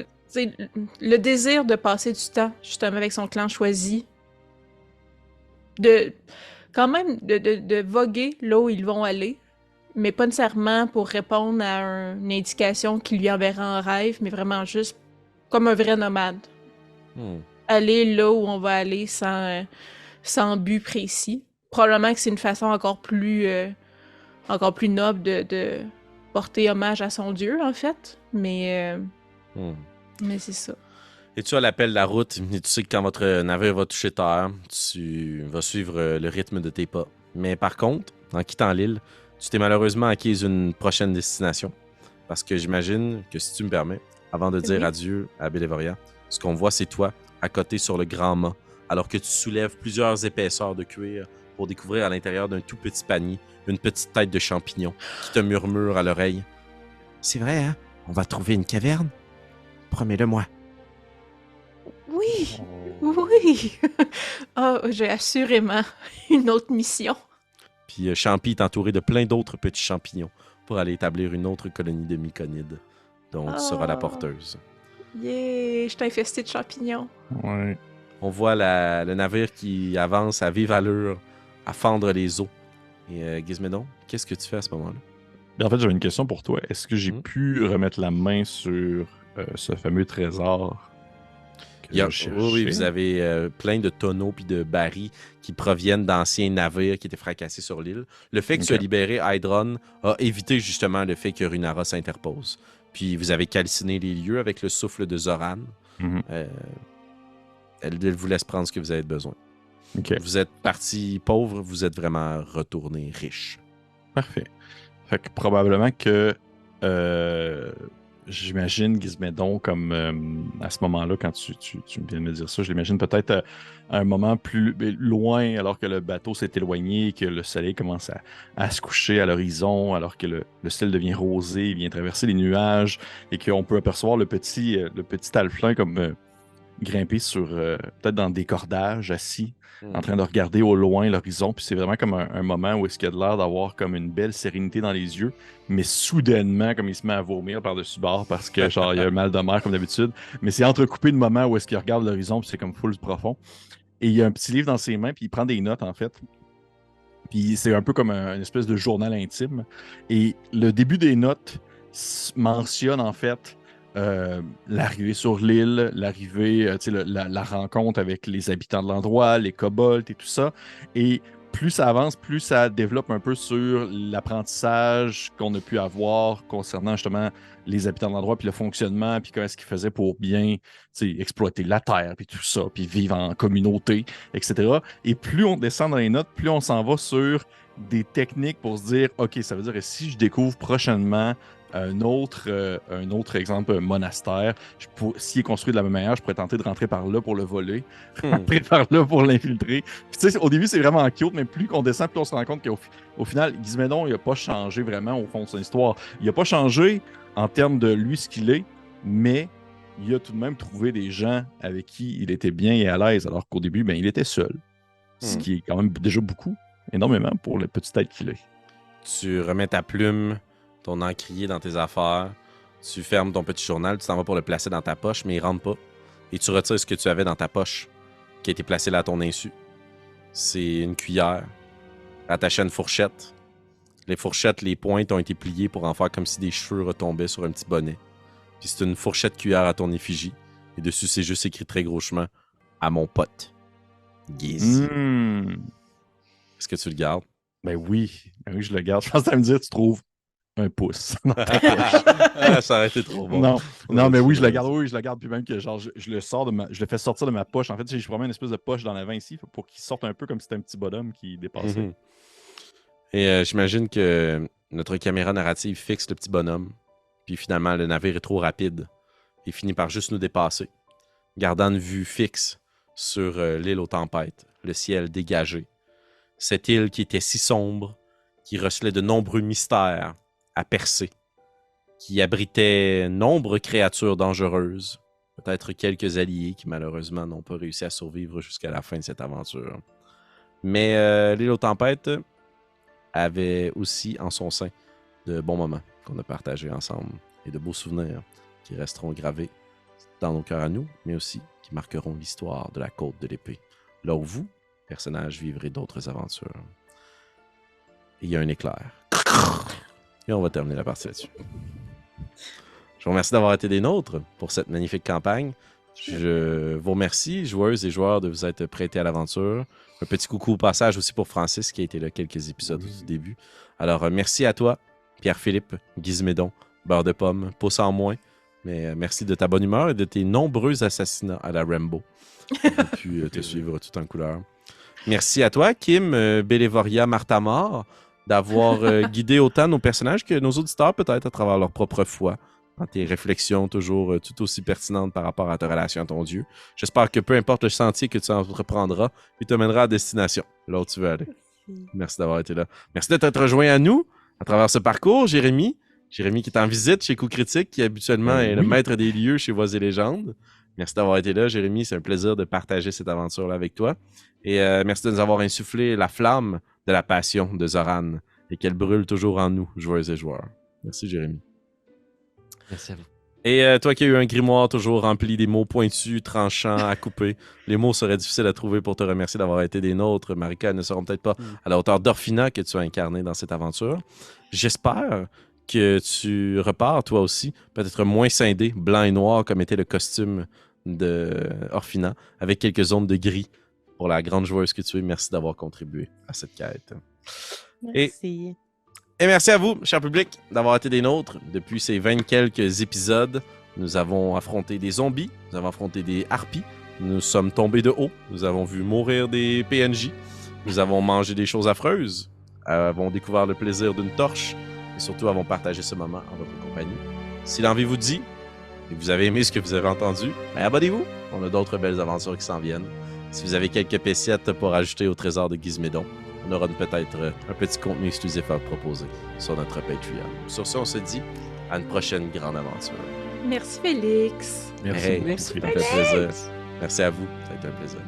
tu sais, le désir de passer du temps, justement, avec son clan choisi. Quand même, de voguer là où ils vont aller. Mais pas nécessairement pour répondre à une indication qui lui enverra en rêve, mais vraiment juste comme un vrai nomade. Aller là où on va aller sans but précis. Probablement que c'est une façon encore plus noble de porter hommage à son dieu, en fait. Mais c'est ça. Et tu as l'appel de la route, et tu sais que quand votre navire va toucher terre, tu vas suivre le rythme de tes pas. Mais par contre, en quittant l'île, tu t'es malheureusement acquise une prochaine destination. Parce que j'imagine que si tu me permets, avant de dire adieu à Bélévoria, ce qu'on voit, c'est toi, à côté sur le grand mât, alors que tu soulèves plusieurs épaisseurs de cuir pour découvrir à l'intérieur d'un tout petit panier une petite tête de champignon qui te murmure à l'oreille. C'est vrai, hein? On va trouver une caverne? Promets-le-moi. Oui! Oui! Oh, j'ai assurément une autre mission. Puis Champi est entouré de plein d'autres petits champignons pour aller établir une autre colonie de myconides dont tu seras la porteuse. Yeah! Je t'ai infesté de champignons. Ouais. On voit le navire qui avance à vive allure, à fendre les eaux. Et Gizmédon, qu'est-ce que tu fais à ce moment-là? Ben, en fait, j'avais une question pour toi. Est-ce que j'ai pu remettre la main sur ce fameux trésor que je cherchais? Oui, vous avez plein de tonneaux puis de barils qui proviennent d'anciens navires qui étaient fracassés sur l'île. Le fait que tu as libéré Hydron a évité justement le fait que Runara s'interpose. Puis vous avez calciné les lieux avec le souffle de Zoran. Elle vous laisse prendre ce que vous avez besoin. Vous êtes parti pauvre, vous êtes vraiment retourné riche. Parfait. Fait que probablement que j'imagine Gizmédon comme à ce moment-là, quand tu viens de me dire ça, je l'imagine peut-être à un moment plus loin, alors que le bateau s'est éloigné, que le soleil commence à se coucher à l'horizon, alors que le ciel devient rosé, il vient traverser les nuages, et qu'on peut apercevoir le petit Alflin comme grimper sur, peut-être dans des cordages, assis, en train de regarder au loin l'horizon. Puis c'est vraiment comme un moment où est-ce qu'il a de l'air d'avoir comme une belle sérénité dans les yeux, mais soudainement, comme il se met à vomir par-dessus bord parce que, genre, il a un mal de mer comme d'habitude. Mais c'est entrecoupé de moments où est-ce qu'il regarde l'horizon, puis c'est comme full profond. Et il y a un petit livre dans ses mains, puis il prend des notes, en fait. Puis c'est un peu comme une espèce de journal intime. Et le début des notes mentionne, en fait, l'arrivée sur l'île, l'arrivée, la rencontre avec les habitants de l'endroit, les kobolds et tout ça. Et plus ça avance, plus ça développe un peu sur l'apprentissage qu'on a pu avoir concernant justement les habitants de l'endroit, puis le fonctionnement, puis comment est-ce qu'ils faisaient pour bien exploiter la terre, puis tout ça, puis vivre en communauté, etc. Et plus on descend dans les notes, plus on s'en va sur des techniques pour se dire, OK, ça veut dire que si je découvre prochainement un autre exemple monastère, s'il est construit de la même manière, je pourrais tenter de rentrer par là pour le voler, rentrer par là pour l'infiltrer. Puis tu sais, au début, c'est vraiment cute, mais plus qu'on descend, plus on se rend compte qu'au final, Gizmédon, il n'a pas changé vraiment au fond de son histoire. Il n'a pas changé en termes de lui, ce qu'il est, mais il a tout de même trouvé des gens avec qui il était bien et à l'aise, alors qu'au début, ben, il était seul. Ce qui est quand même déjà beaucoup, énormément pour le petit tête qu'il est. Tu remets ta plume, ton encrier dans tes affaires, tu fermes ton petit journal, tu t'en vas pour le placer dans ta poche, mais il rentre pas. Et tu retires ce que tu avais dans ta poche, qui a été placé là à ton insu. C'est une cuillère attachée à une fourchette. Les fourchettes, les pointes ont été pliées pour en faire comme si des cheveux retombaient sur un petit bonnet. Puis c'est une fourchette cuillère à ton effigie. Et dessus, c'est juste écrit très grossement « À mon pote, Giz ». Est-ce que tu le gardes? Ben oui, je le garde. Je pense que ça me dire, tu trouves un pouce. Ah, ça aurait été trop bon. Non, mais oui, je le garde. Oui, je le garde. Puis même que genre, je le sors je le fais sortir de ma poche. En fait, je promets une espèce de poche dans l'avant ici pour qu'il sorte un peu comme si c'était un petit bonhomme qui dépassait. Mhm. Et j'imagine que notre caméra narrative fixe le petit bonhomme. Puis finalement, le navire est trop rapide. Il finit par juste nous dépasser, gardant une vue fixe sur l'île aux tempêtes, le ciel dégagé. Cette île qui était si sombre, qui recelait de nombreux mystères à percer, qui abritait nombre de créatures dangereuses, peut-être quelques alliés qui malheureusement n'ont pas réussi à survivre jusqu'à la fin de cette aventure. Mais l'île aux tempêtes avait aussi en son sein de bons moments qu'on a partagés ensemble et de beaux souvenirs qui resteront gravés dans nos cœurs à nous, mais aussi qui marqueront l'histoire de la côte de l'épée, là où vous, personnages, vivrez d'autres aventures. Et il y a un éclair. Et on va terminer la partie là-dessus. Je vous remercie d'avoir été des nôtres pour cette magnifique campagne. Je vous remercie, joueuses et joueurs, de vous être prêtés à l'aventure. Un petit coucou au passage aussi pour Francis, qui a été là quelques épisodes du début. Alors, merci à toi, Pierre-Philippe, Gizmédon, Beurre de Pomme, Pouce en moins. Mais merci de ta bonne humeur et de tes nombreux assassinats à la Rambo. J'ai pu te suivre tout en couleur. Merci à toi, Kim, Bélévoria, Martha-Mort, d'avoir guidé autant nos personnages que nos auditeurs, peut-être à travers leur propre foi, dans tes réflexions toujours tout aussi pertinentes par rapport à ta relation à ton Dieu. J'espère que peu importe le sentier que tu entreprendras, il te mènera à destination, là où tu veux aller. Merci d'avoir été là. Merci de t'être rejoint à nous à travers ce parcours, Jérémy. Jérémy qui est en visite chez Coup Critique, qui habituellement est le maître des lieux chez Voix et Légendes. Merci d'avoir été là, Jérémy. C'est un plaisir de partager cette aventure-là avec toi. Et merci de nous avoir insufflé la flamme de la passion de Zoran et qu'elle brûle toujours en nous, joueuses et joueurs. Merci, Jérémy. Merci à vous. Et toi qui as eu un grimoire toujours rempli des mots pointus, tranchants, à couper, les mots seraient difficiles à trouver pour te remercier d'avoir été des nôtres. Marika, elles ne seront peut-être pas à la hauteur d'Orphina que tu as incarné dans cette aventure. J'espère que tu repars, toi aussi, peut-être moins scindé, blanc et noir, comme était le costume de Orphina, avec quelques zones de gris pour la grande joueuse que tu es. Merci d'avoir contribué à cette quête. Merci. Et merci à vous, cher public, d'avoir été des nôtres. Depuis ces 20 quelques épisodes, nous avons affronté des zombies, nous avons affronté des harpies, nous sommes tombés de haut, nous avons vu mourir des PNJ, nous avons mangé des choses affreuses, avons découvert le plaisir d'une torche et surtout avons partagé ce moment en votre compagnie. Si l'envie vous dit et que vous avez aimé ce que vous avez entendu, ben abonnez-vous. On a d'autres belles aventures qui s'en viennent. Si vous avez quelques péciettes pour ajouter au trésor de Gizmédon, on aura peut-être un petit contenu exclusif à vous proposer sur notre Patreon. Sur ce, on se dit à une prochaine grande aventure. Merci, Félix. Merci. Hey, ça fait plaisir. Merci à vous. Ça a été un plaisir.